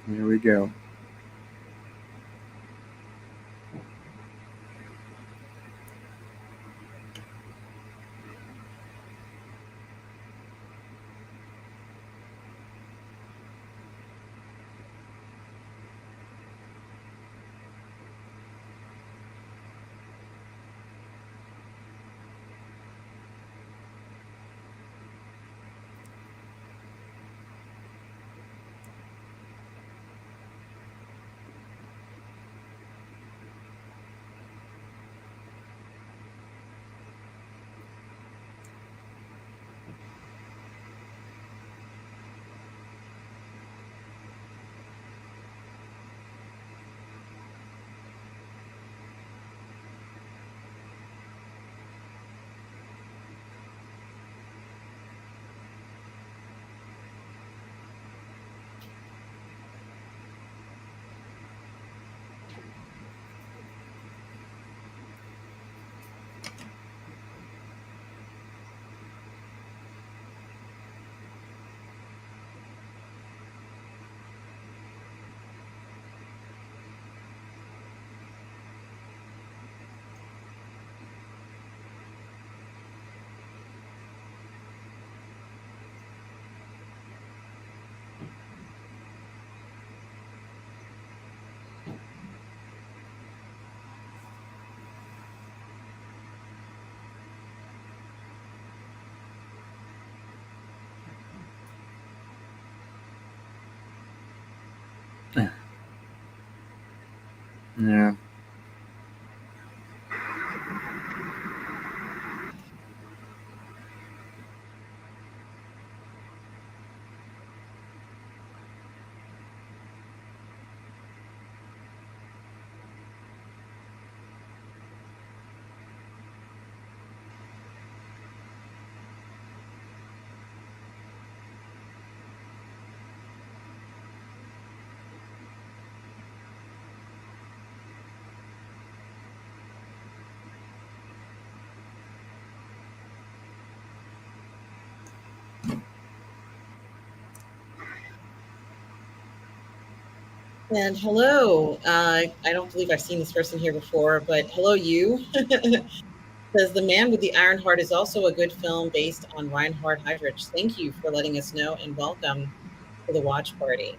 Here we go. Yeah. And hello. I don't believe I've seen this person here before, but hello, you. Says The Man with the Iron Heart is also a good film based on Reinhard Heydrich. Thank you for letting us know and welcome to the watch party.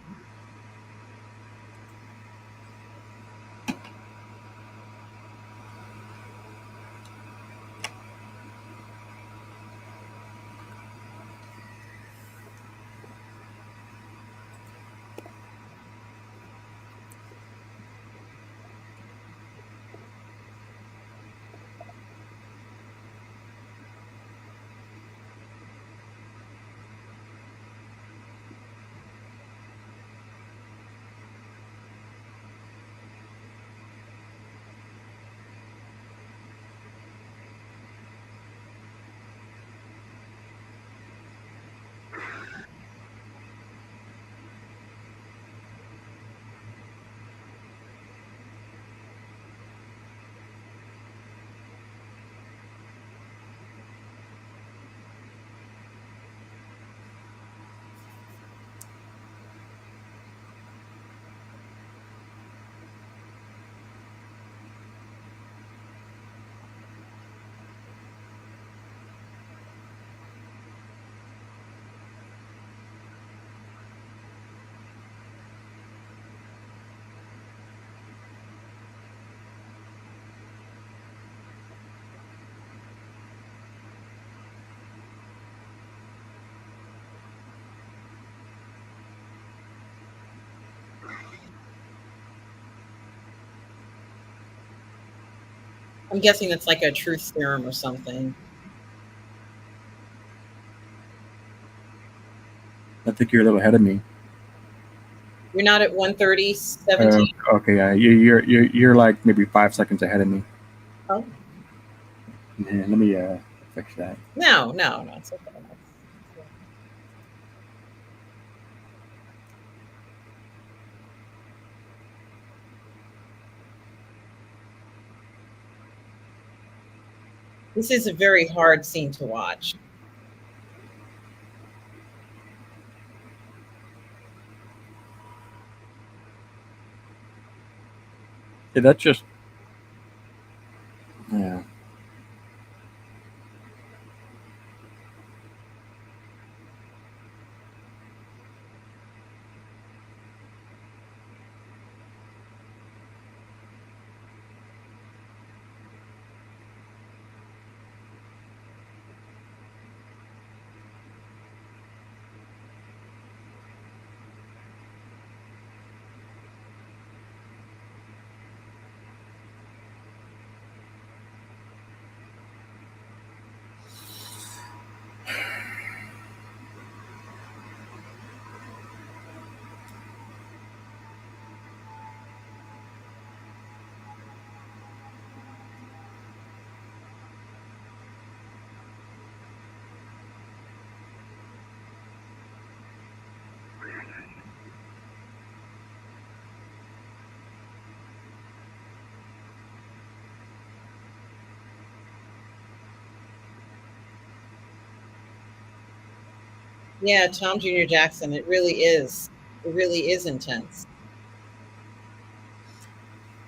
I'm guessing it's like a truth serum or something. I think you're a little ahead of me. You're not at 1:30:17. Okay, yeah, you're like maybe 5 seconds ahead of me. Oh, Yeah, let me fix that. no, no, no, it's okay. This is a very hard scene to watch. Yeah, that's just yeah. Yeah, Tom Jr. Jackson, it really is. It really is intense.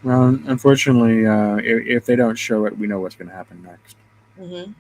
Well, unfortunately, if they don't show it, we know what's going to happen next. Hmm.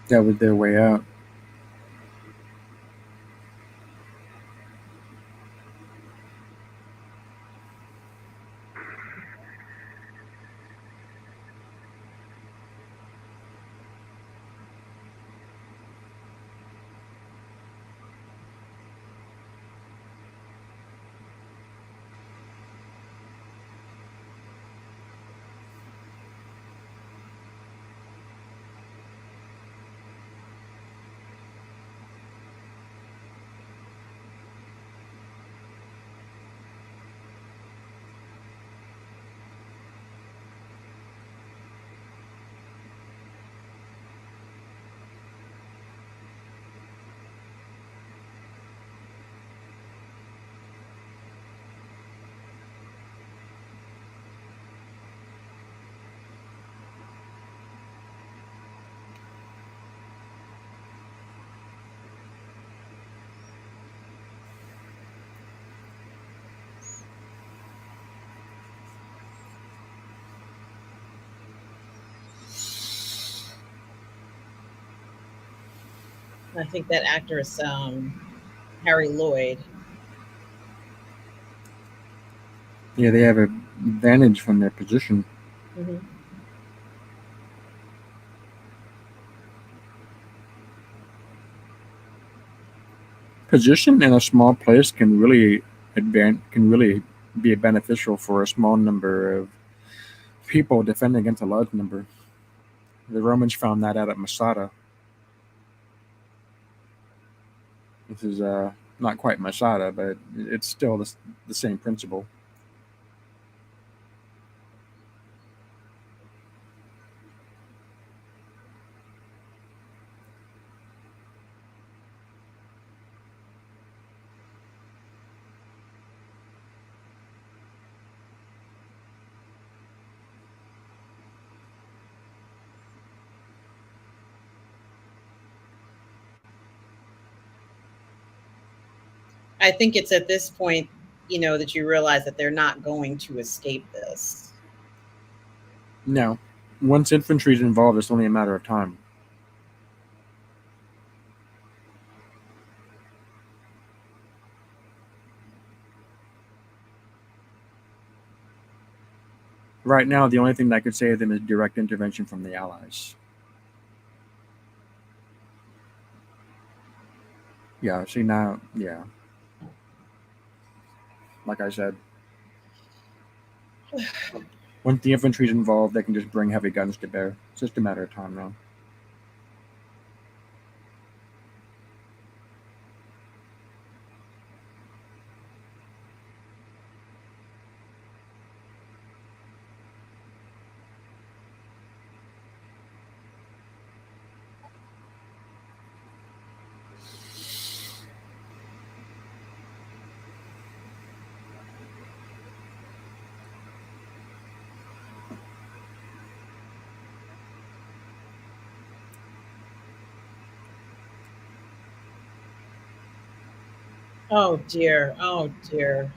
That was their way out. I think that actor is Harry Lloyd. Yeah, they have an advantage from their position. Hmm. Position in a small place can really be beneficial for a small number of people defending against a large number. The Romans found that out at Masada. This is not quite Masada, but it's still the same principle. I think it's at this point, that you realize that they're not going to escape this. Now, once infantry is involved, it's only a matter of time. Right now, the only thing that could save them is direct intervention from the Allies. Yeah, see now, yeah, like I said, once the infantry is involved, they can just bring heavy guns to bear. It's just a matter of time now. Oh dear. Oh dear.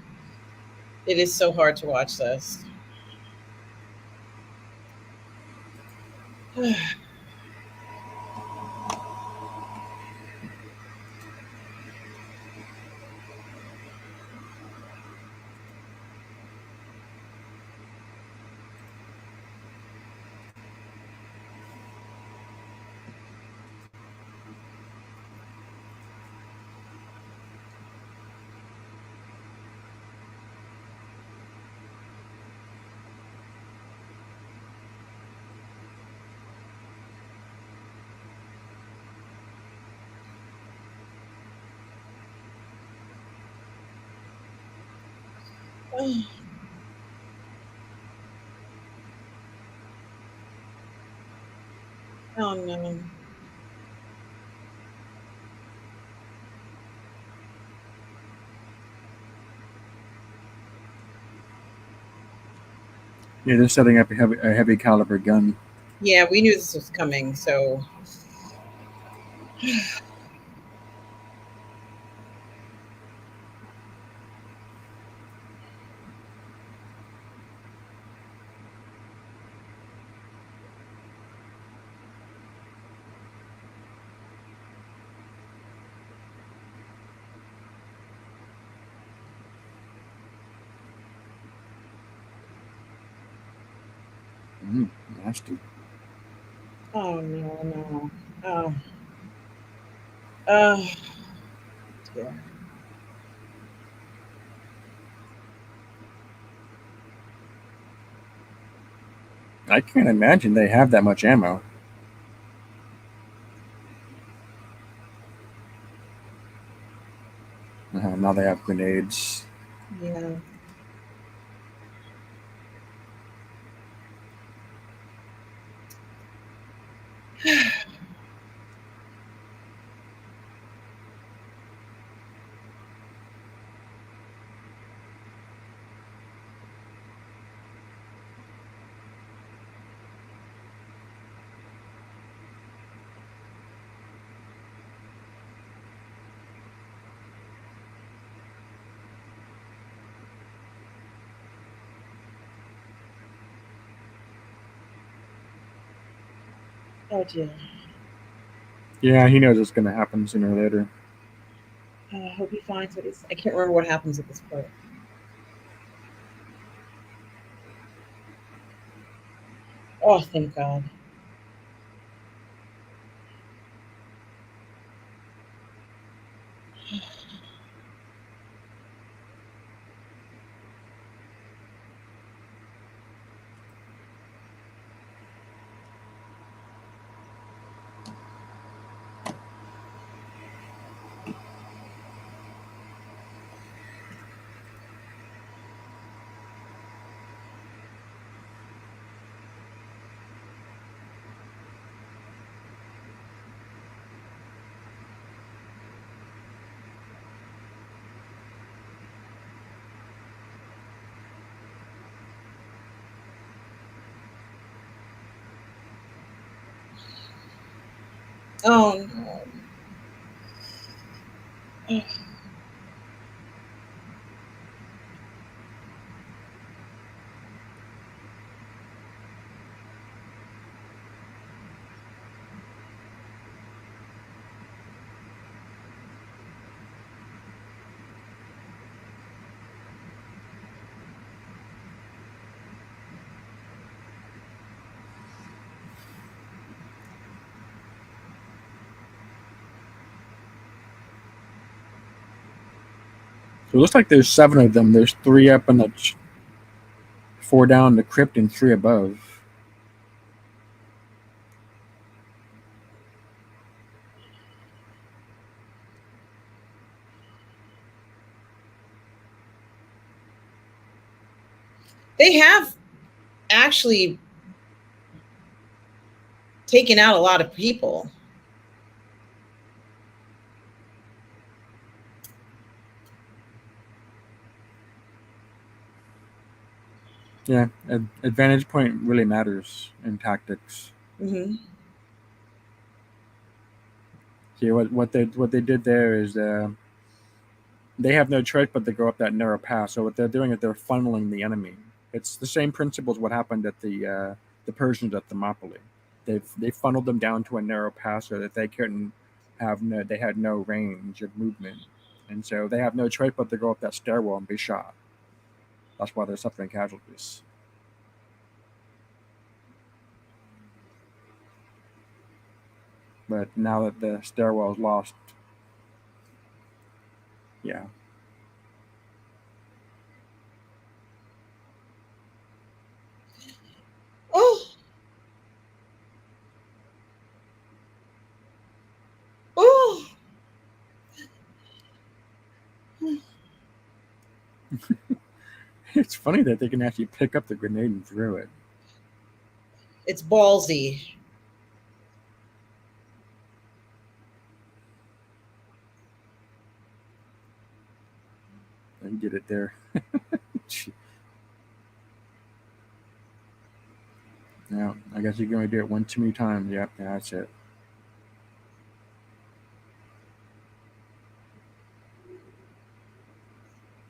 It is so hard to watch this. Oh no. Yeah, they're setting up a heavy caliber gun. Yeah, we knew this was coming, so Mm, nasty. Oh no, no. Oh, oh dear. I can't imagine they have that much ammo. Now they have grenades. Yeah. Oh dear. Yeah, he knows it's going to happen sooner or later. I hope he finds what he's. I can't remember what happens at this part. Oh, thank God. Oh no. So it looks like there's seven of them. There's three up in the four down the crypt and three above. They have actually taken out a lot of people. Yeah, advantage point really matters in tactics. Hmm. See what they did there is they have no choice but to go up that narrow path. So what they're doing is they're funneling the enemy. It's the same principle as what happened at the Persians at Thermopylae. They funneled them down to a narrow path so that they had no range of movement, and so they have no choice but to go up that stairwell and be shot. That's why they're suffering casualties. But now that the stairwell is lost, yeah. Oh, oh. It's funny that they can actually pick up the grenade and throw it. It's ballsy. And get it there. Yeah, I guess you can only do it one too many times. Yep, yeah, that's it.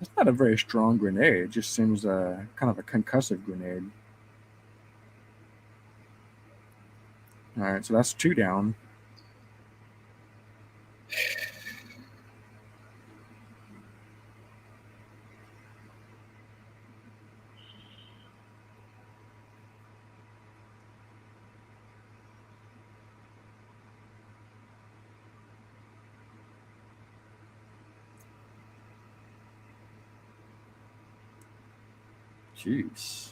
It's not a very strong grenade. It just seems kind of a concussive grenade. All right, so that's two down. Jeez.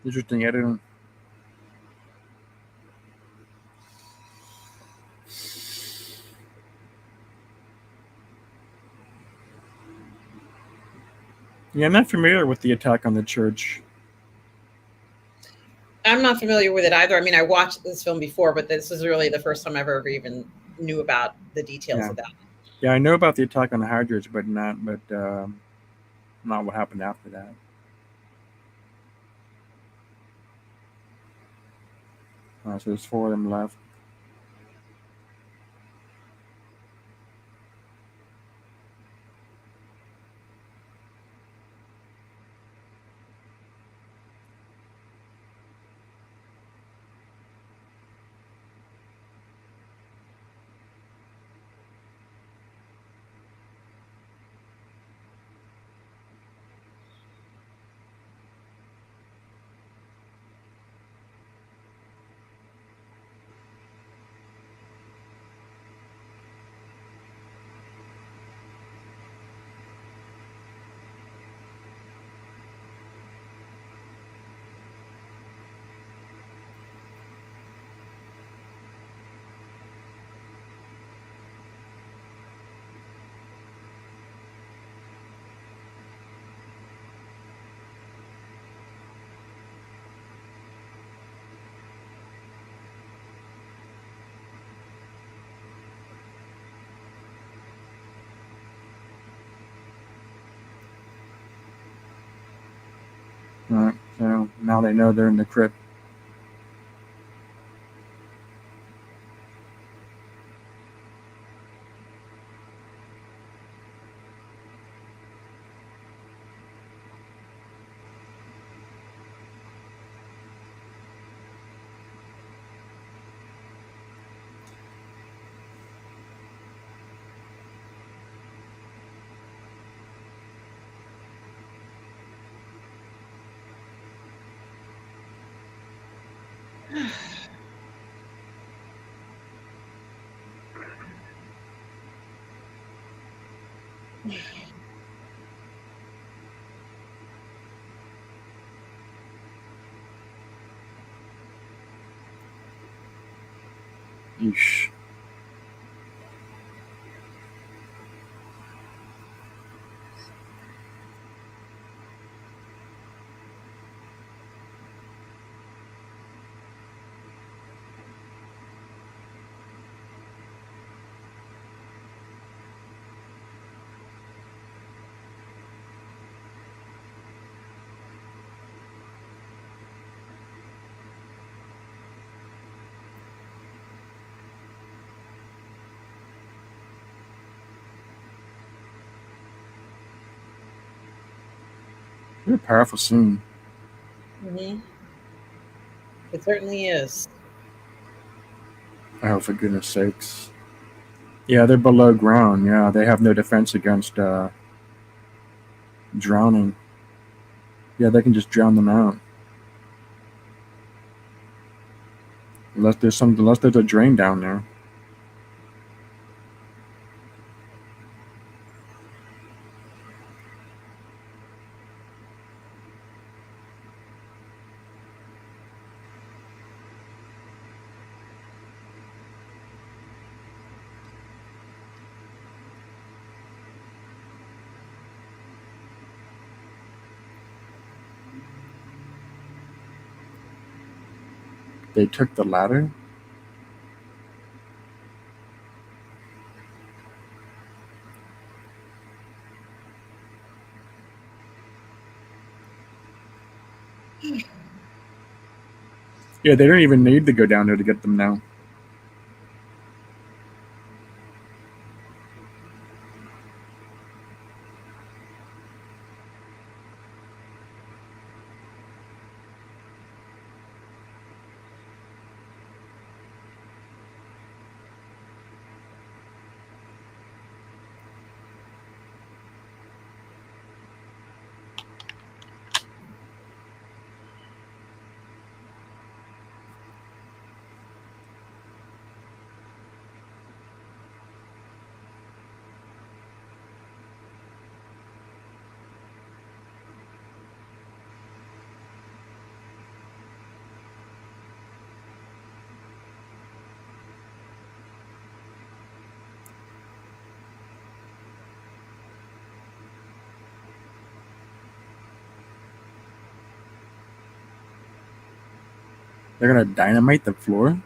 Interesting editing. Yeah, I'm not familiar with the attack on the church. I'm not familiar with it either. I mean, I watched this film before, but this is really the first time I've ever even knew about the details Yeah, of that. yeah, I know about the attack on the Hydras, but not what happened after that. So there's four of them left. All right, so now they know they're in the crypt. Yeesh. What a powerful scene. Hmm. It certainly is. Oh, for goodness sakes. Yeah, they're below ground. Yeah, they have no defense against drowning. Yeah, they can just drown them out. Unless there's a drain down there. They took the ladder. Yeah, they don't even need to go down there to get them now. They're gonna dynamite the floor.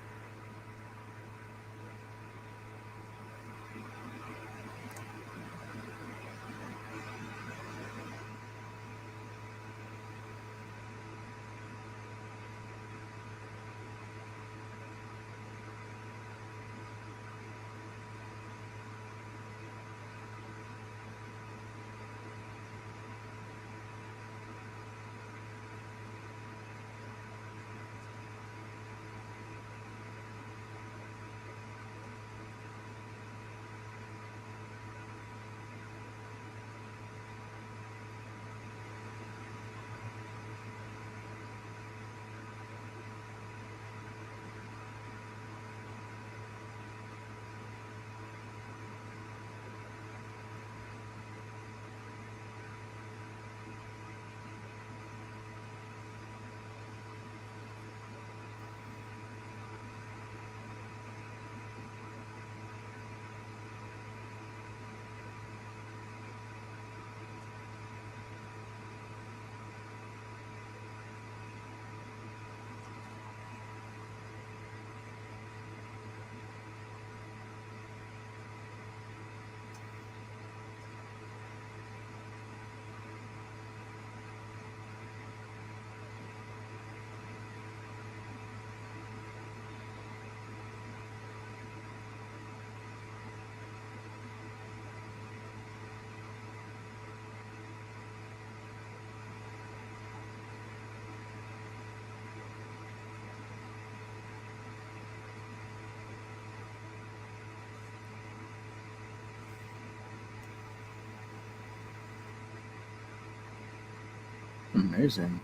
Amazing.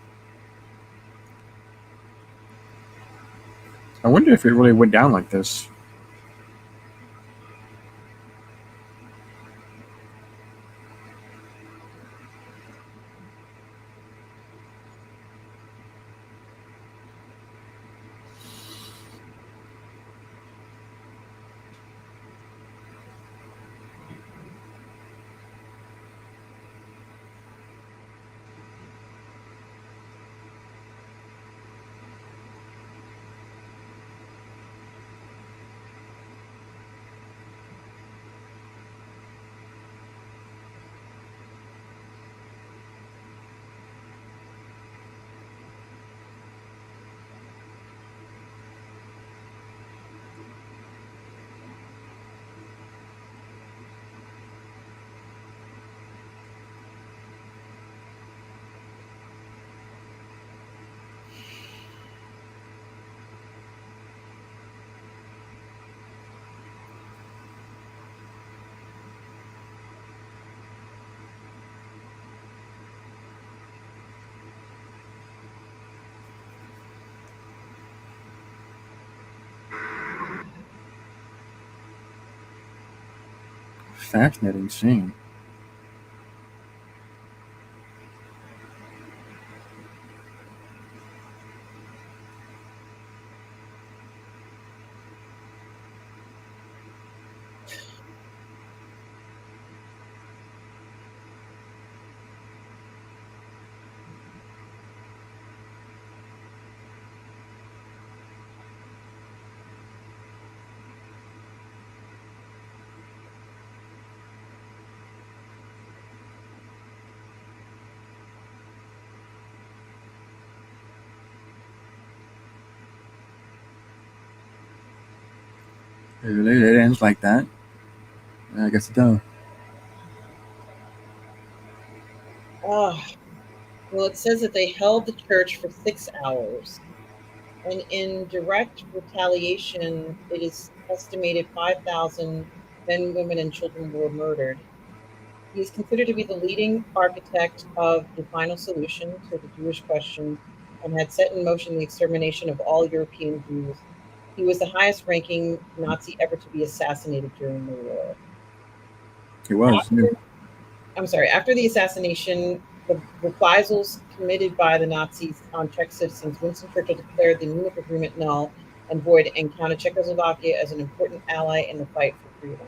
I wonder if it really went down like this. Fascinating scene. It ends like that. I guess it does. Oh, well, it says that they held the church for 6 hours. And in direct retaliation, it is estimated 5,000 men, women, and children were murdered. He is considered to be the leading architect of the final solution to the Jewish question and had set in motion the extermination of all European Jews. He was the highest ranking Nazi ever to be assassinated during the war. It was. Yeah. After the assassination, the reprisals committed by the Nazis on Czech citizens, Winston Churchill declared the Munich Agreement null and void and counted Czechoslovakia as an important ally in the fight for freedom.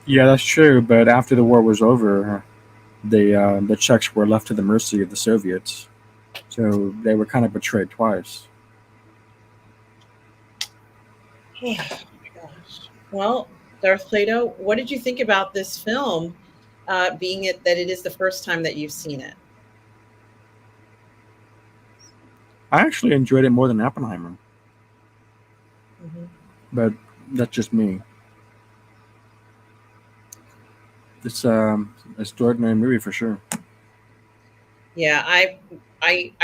Yeah, that's true. But after the war was over, the Czechs were left to the mercy of the Soviets, so they were kind of betrayed twice. Oh my gosh. Well, Darth Plato, what did you think about this film? Being it that it is the first time that you've seen it. I actually enjoyed it more than Oppenheimer, Mhm. but that's just me. It's an extraordinary movie for sure. Yeah, I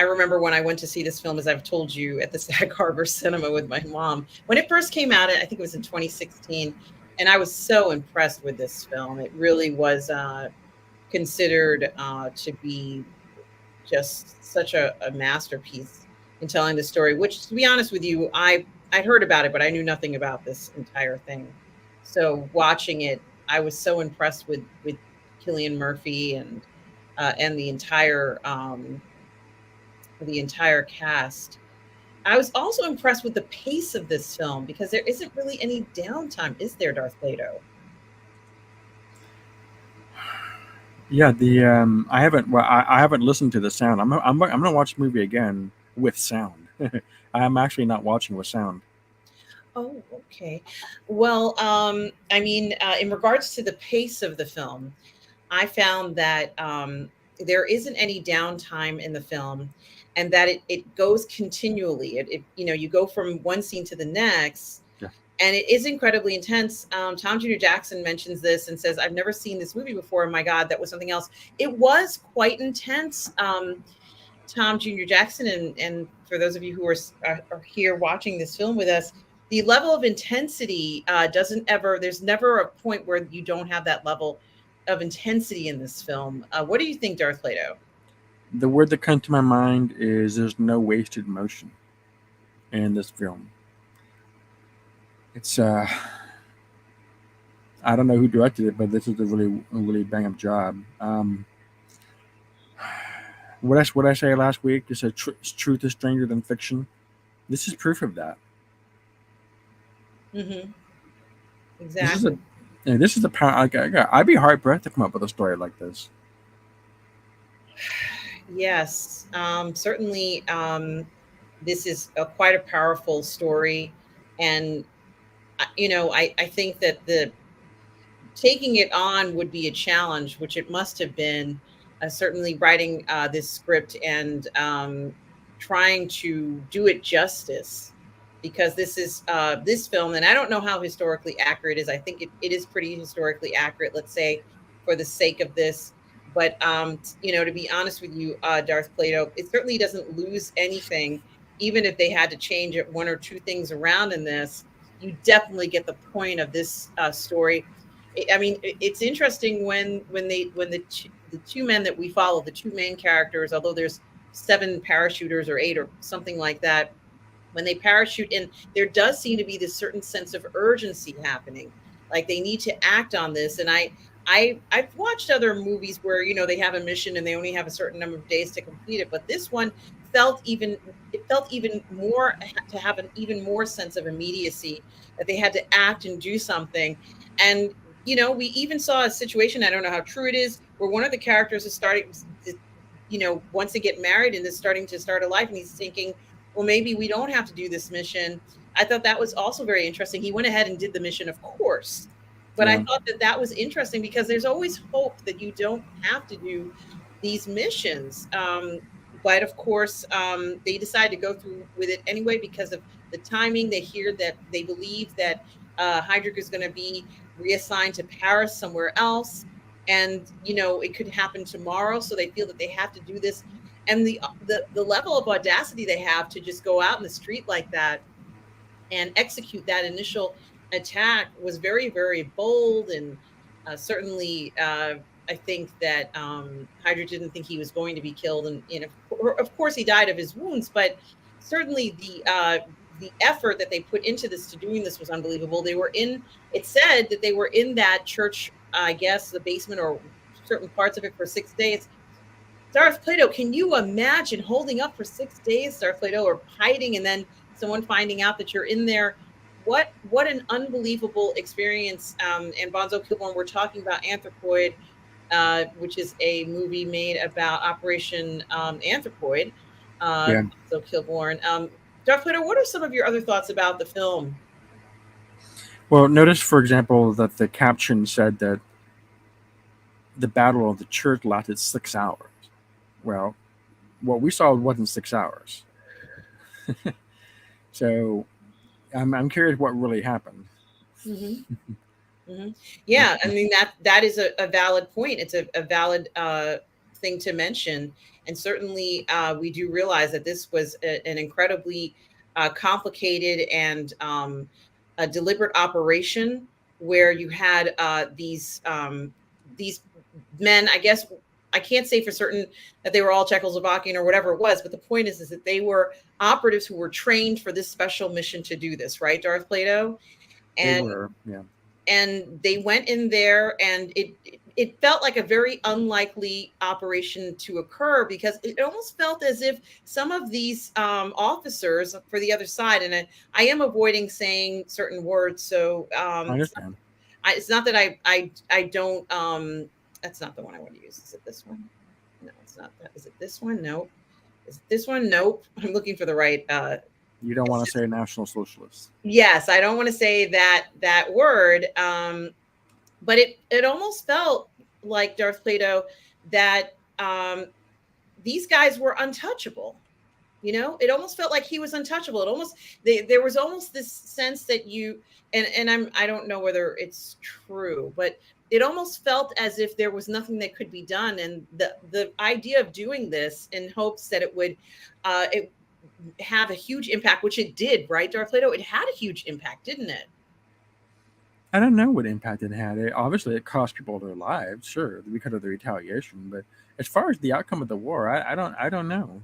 remember when I went to see this film, as I've told you, at the Sag Harbor Cinema with my mom. When it first came out, I think it was in 2016, and I was so impressed with this film. It really was considered to be just such a masterpiece in telling the story. Which, to be honest with you, I'd heard about it, but I knew nothing about this entire thing. So watching it, I was so impressed with Killian Murphy and the entire cast. I was also impressed with the pace of this film because there isn't really any downtime, is there, Darth Plato? Yeah, the I haven't I haven't listened to the sound. I'm gonna watch the movie again with sound. I'm actually not watching with sound. Oh, okay. Well, I mean, in regards to the pace of the film, I found that there isn't any downtime in the film, and that it goes continually. You go from one scene to the next, Yeah, and it is incredibly intense. Tom Jr. Jackson mentions this and says, "I've never seen this movie before. My God, that was something else." It was quite intense. Tom Jr. Jackson, and for those of you who are here watching this film with us, the level of intensity doesn't ever. There's never a point where you don't have that level of intensity in this film. What do you think, Darth Plato? the word that comes to my mind is there's no wasted motion in this film. It's I don't know who directed it, but this is a really bang up job. What I say last week? Just said truth is stranger than fiction. This is proof of that. Hmm. This is a Exactly. this is the power. I'd be hard pressed to come up with a story like this. Yes, certainly. This is quite a powerful story, and I think that the taking it on would be a challenge, which it must have been. Certainly, writing this script and trying to do it justice, because this film, and I don't know how historically accurate it is. I think it is pretty historically accurate. Let's say, for the sake of this. But to be honest with you, Darth Plato, it certainly doesn't lose anything, even if they had to change it one or two things around in this. You definitely get the point of this story. I mean, it's interesting when the two men that we follow, the two main characters, although there's seven parachuters or eight or something like that, when they parachute in, there does seem to be this certain sense of urgency happening, like they need to act on this. And I've watched other movies where they have a mission and they only have a certain number of days to complete it, but this one felt even more to have an even more sense of immediacy, that they had to act and do something. And we even saw a situation, I don't know how true it is, where one of the characters is starting, once they get married and is starting to start a life, and he's thinking, well, maybe we don't have to do this mission. I thought that was also very interesting. He went ahead and did the mission, of course, but I Yeah, thought that that was interesting because there's always hope that you don't have to do these missions. But of course, they decide to go through with it anyway because of the timing. They hear that they believe that Heydrich is going to be reassigned to Paris somewhere else, and it could happen tomorrow. So they feel that they have to do this, and the level of audacity they have to just go out in the street like that and execute that initial attack was very, very bold. And certainly, I think that Hydra didn't think he was going to be killed, and of course, he died of his wounds. But certainly, the effort that they put into this to doing this was unbelievable. They were in. It said that they were in that church, I guess, the basement or certain parts of it for 6 days. Darth Plato, can you imagine holding up for 6 days, Darth Plato, or hiding and then someone finding out that you're in there? what an unbelievable experience. And Bonzo Kilborn, we're talking about Anthropoid, which is a movie made about Operation Anthropoid. Yeah. So Kilborn. Darth Plato, what are some of your other thoughts about the film? Well, notice, for example, that the caption said that the Battle of the Church lasted 6 hours. Well, what we saw wasn't 6 hours. So I'm curious what really happened. Hmm. Hmm. Yeah, I mean that is a valid point. It's a valid thing to mention, and certainly we do realize that this was an incredibly complicated and a deliberate operation where you had these men. I guess I can't say for certain that they were all Czechoslovakian or whatever it was, but the point is that they were operatives who were trained for this special mission to do this, right, Darth Plato? They And were, yeah. they went in there, and it felt like a very unlikely operation to occur, because it almost felt as if some of these officers for the other side, and I am avoiding saying certain words, so I understand. it's not that I don't that's not the one I want to use. Is it this one? No, it's not that. Is it this one? Nope. Is it this one? Nope. I'm looking for the right You don't it's want to just, say National Socialists. yes, I don't want to say that word. But it almost felt like, Darth Plato, that these guys were untouchable. You know, it almost felt like he was untouchable. It almost there was almost this sense that you, and I don't know whether it's true, but it almost felt as if there was nothing that could be done, and the idea of doing this in hopes that it have a huge impact, which it did, right, Darth Plato? It had a huge impact, didn't it? I don't know what impact it had. Obviously, it cost people their lives, sure, because of the retaliation. But as far as the outcome of the war, I don't know.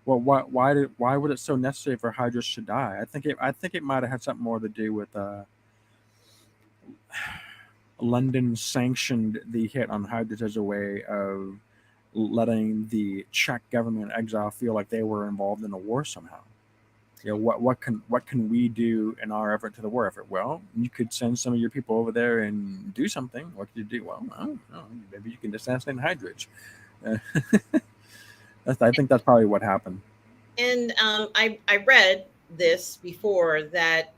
Well, why was it so necessary for Hydra to die? I think it might have had something more to do with London sanctioned the hit on Hydra as a way of letting the Czech government exile feel like they were involved in the war somehow. You know, what can we do in our effort to the war effort? Well, you could send some of your people over there and do something. What could you do? Well, I don't know. Maybe you can assassinate Hydrich. Uh, I think that's probably what happened. And I read this before, that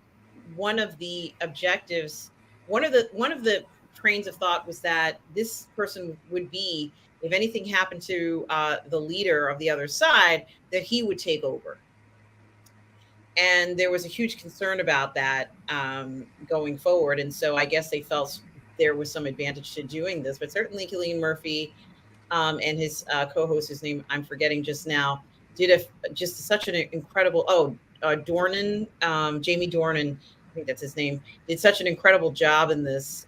one of the objectives, one of the trains of thought was that this person would be, if anything happened to the leader of the other side, that he would take over. And there was a huge concern about that going forward. And so I guess they felt there was some advantage to doing this. But certainly, Killian Murphy and his co-host, whose name I'm forgetting just now, did just such an incredible. Oh, Dornan, Jamie Dornan, I think that's his name, did such an incredible job in this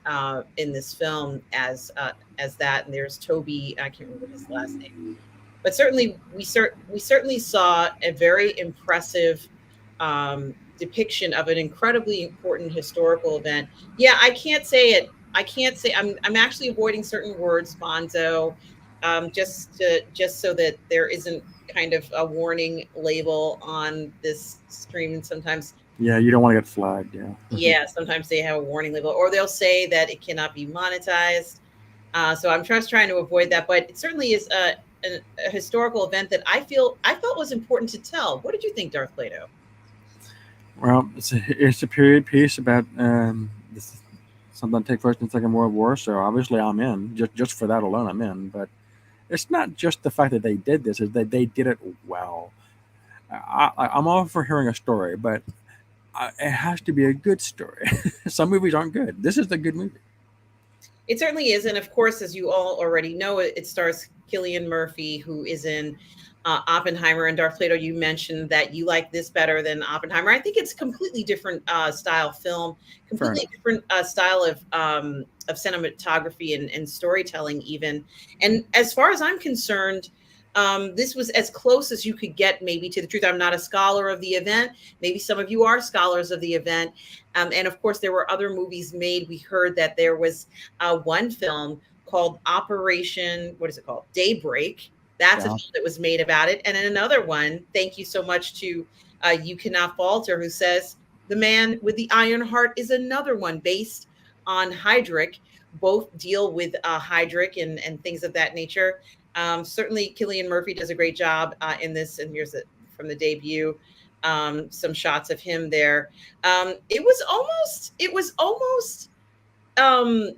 film as that. And there's Toby, I can't remember his last name, but certainly we certainly saw a very impressive depiction of an incredibly important historical event. Yeah, I can't say it. I can't say. I'm actually avoiding certain words, Bonzo, just so that there isn't kind of a warning label on this stream. And sometimes, Yeah, you don't want to get flagged. Yeah. yeah, sometimes they have a warning label, or they'll say that it cannot be monetized. So I'm just trying to avoid that, but it certainly is a historical event that I felt was important to tell. What did you think, Darth Plato? Well, it's a period piece about this, something that takes place in the Second World War. So obviously, I'm in. Just for that alone, I'm in. But it's not just the fact that they did this; is that they did it well. I'm all for hearing a story, but it has to be a good story. Some movies aren't good. This is a good movie. It certainly is, and of course, as you all already know, it stars Killian Murphy, who is in Oppenheimer. And Darth Plato, you mentioned that you like this better than Oppenheimer. I think it's a completely different style film, Fair completely enough. different style of cinematography and storytelling, even. And as far as I'm concerned, this was as close as you could get, maybe, to the truth. I'm not a scholar of the event. Maybe some of you are scholars of the event. And of course, there were other movies made. We heard that there was one film called Operation, what is it called? Daybreak. That's a Yeah. film that was made about it. And then another one, thank you so much to You Cannot Falter, who says, The Man with the Iron Heart is another one based on Heydrich. Both deal with Heydrich and things of that nature. Certainly, Killian Murphy does a great job in this. And here's it from the debut. Some shots of him there. It was almost um,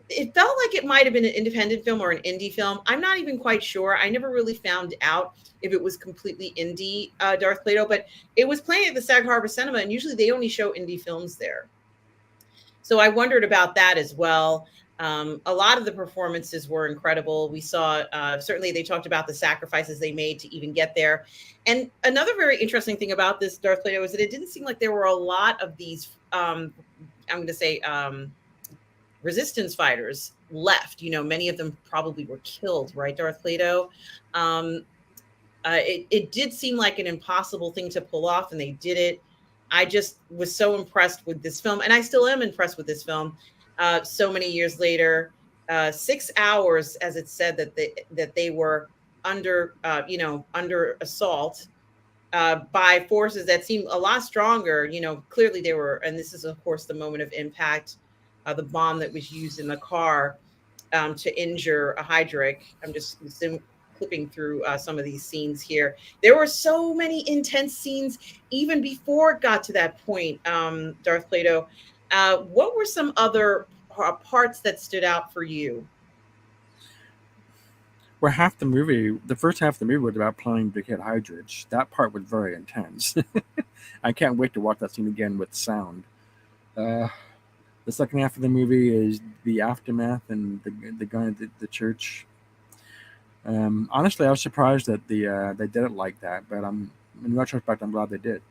it felt like it might have been an independent film or an indie film. I'm not even quite sure. I never really found out if it was completely indie, Darth Plato, but it was playing at the Sag Harbor Cinema, and usually they only show indie films there. So I wondered about that as well. A lot of the performances were incredible. We saw, certainly, they talked about the sacrifices they made to even get there. And another very interesting thing about this, Darth Plato, is that it didn't seem like there were a lot of these, I'm going to say, resistance fighters left. Many of them probably were killed, right, Darth Plato? Um, it did seem like an impossible thing to pull off, and they did it. I just was so impressed with this film, and I still am impressed with this film. So many years later, 6 hours, as it said that they were under assault by forces that seem a lot stronger. Clearly they were, and this is of course the moment of impact, the bomb that was used in the car to injure a Hydric. I'm just clipping through some of these scenes here. There were so many intense scenes even before it got to that point, Darth Plato. What were some other parts that stood out for you? Where half the movie, the first half of the movie was about planning to hit Hydrich. That part was very intense. I can't wait to watch that scene again with sound. Uh, the second half of the movie is the aftermath and the guy at the church. Honestly, I was surprised that they did it like that, but in retrospect, I'm glad they did.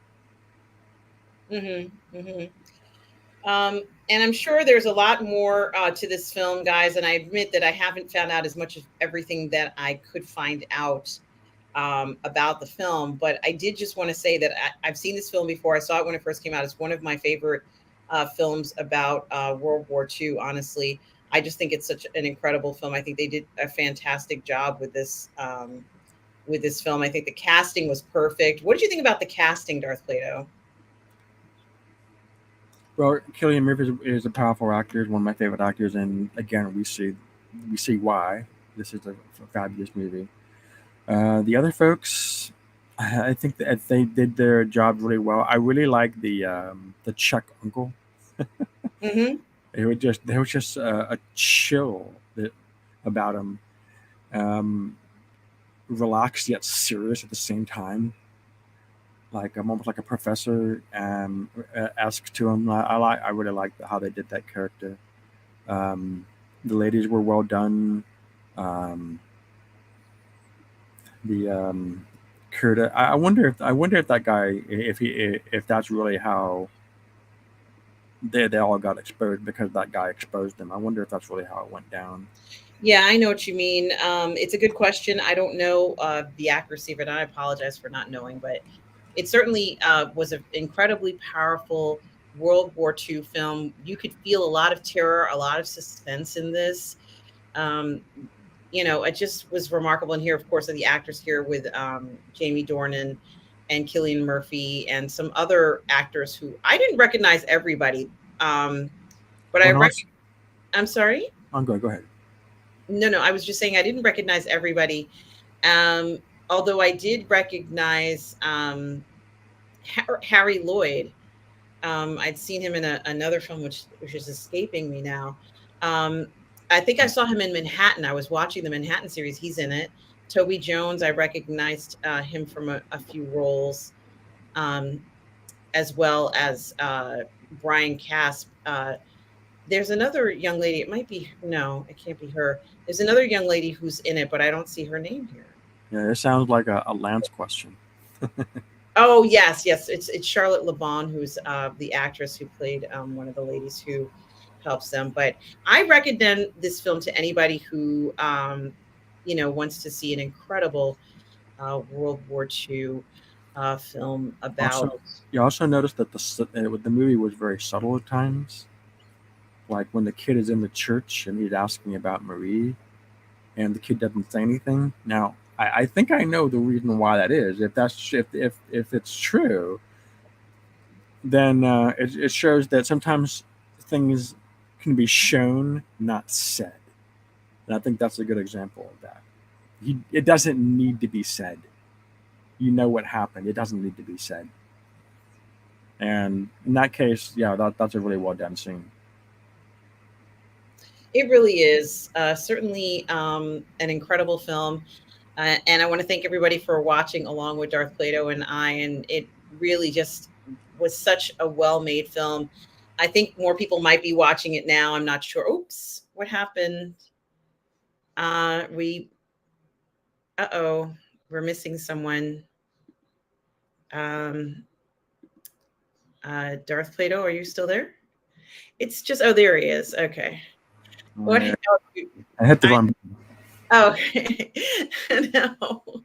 Mm-hmm, mm-hmm. And I'm sure there's a lot more to this film, guys. And I admit that I haven't found out as much of everything that I could find out about the film. But I did just want to say that I've seen this film before. I saw it when it first came out. It's one of my favorite films about World War II, honestly. I just think it's such an incredible film. I think they did a fantastic job with this film. I think the casting was perfect. What did you think about the casting, Darth Plato? Well, Killian Murphy is a powerful actor. He's one of my favorite actors, and again, we see why this is a fabulous movie. The other folks, I think that they did their job really well. I really like the Czech uncle. Mm-hmm. There was just a chill about him, um, relaxed yet serious at the same time. Like I'm almost like a professor esque to him. I really like how they did that character. Um, the ladies were well done. Um, the Kurt, I wonder if that guy, if that's really how they all got exposed because that guy exposed them. I wonder if that's really how it went down. Yeah, I know what you mean. It's a good question. I don't know the accuracy of it. I apologize for not knowing, but it certainly was an incredibly powerful World War II film. You could feel a lot of terror, a lot of suspense in this. Um, it just was remarkable. And here, of course, are the actors here with Jamie Dornan and Killian Murphy and some other actors who I didn't recognize everybody. Um, but Well, also, I'm sorry. I'm going. Go ahead. No, no, I was just saying I didn't recognize everybody. Um, Although I did recognize Harry Lloyd. I'd seen him in another film, which is escaping me now. Um, I think I saw him in Manhattan. I was watching the Manhattan series. He's in it. Toby Jones, I recognized him from a few roles, um, as well as Brian Casp. There's another young lady. It might be no, it can't be her. There's another young lady who's in it, but I don't see her name here. Yeah, it sounds like a Lance question. Oh yes, yes. It's Charlotte LeBon, who's the actress who played one of the ladies who helps them. But I recommend this film to anybody who wants to see an incredible World War II film about. Also, you also noticed that the movie was very subtle at times. Like when the kid is in the church and he's asking about Marie, and the kid doesn't say anything. Now, I think I know the reason why that is. If it's true, then it shows that sometimes things can be shown, not said. And I think that's a good example of that. It doesn't need to be said. You know what happened. It doesn't need to be said. And in that case, yeah, that's a really well done scene. It really is certainly an incredible film. And I want to thank everybody for watching along with Darth Plato and I. And it really just was such a well made film. I think more people might be watching it now. I'm not sure. Oops, what happened? We, oh, we're missing someone. Um, Darth Plato, are you still there? It's just, oh, there he is. Okay. What? Yeah, Oh, I hit the I, wrong. oh, okay. No.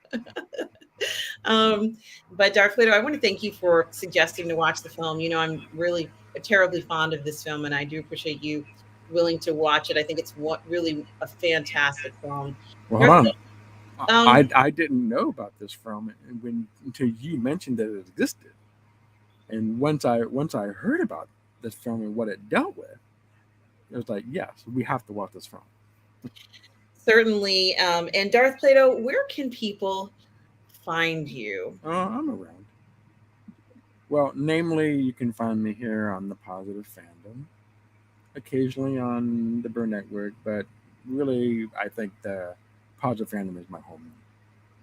Um, but Dark Plato, I want to thank you for suggesting to watch the film. You know, I'm really terribly fond of this film, and I do appreciate you willing to watch it. I think it's really a fantastic film. Well, hold Darth on. Plato, I didn't know about this film when until you mentioned that it existed. And once I heard about this film and what it dealt with, it was like, yes, we have to watch this film. certainly, and Darth Plato, where can people find you? I'm around. Well, namely, you can find me here on the Positive Fandom, occasionally on the Burn Network, but really, I think the Positive Fandom is my home.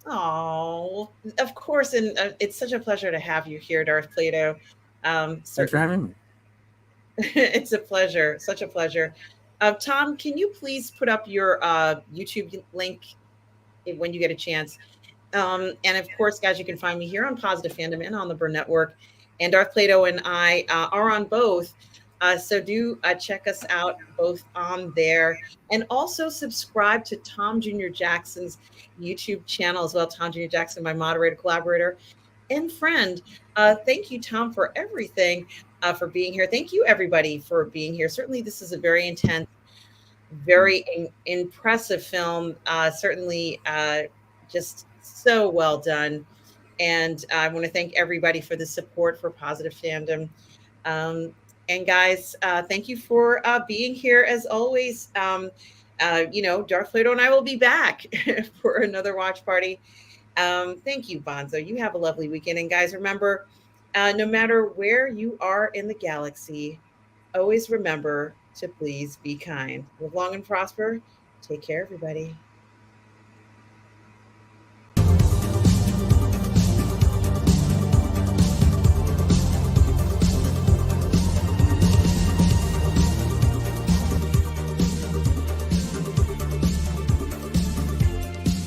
Oh, of course, and it's such a pleasure to have you here, Darth Plato. Thanks for Certainly, having me. it's a pleasure, such a pleasure. Tom, can you please put up your YouTube link when you get a chance? And of course, guys, you can find me here on Positive Fandom and on the Burn Network. And Darth Plato and I are on both. So do check us out both on there. And also subscribe to Tom Jr. Jackson's YouTube channel as well. Tom Jr. Jackson, my moderator, collaborator, and friend. Thank you, Tom, for everything, for being here. Thank you, everybody, for being here. Certainly, this is a very intense, very impressive film. Certainly, just so well done. And I want to thank everybody for the support for Positive Fandom. Um, and guys, thank you for being here as always. You know, Darth Plato and I will be back for another watch party. Thank you, Bonzo. You have a lovely weekend. And guys, remember, no matter where you are in the galaxy, always remember to please be kind. Live long and prosper. Take care, everybody.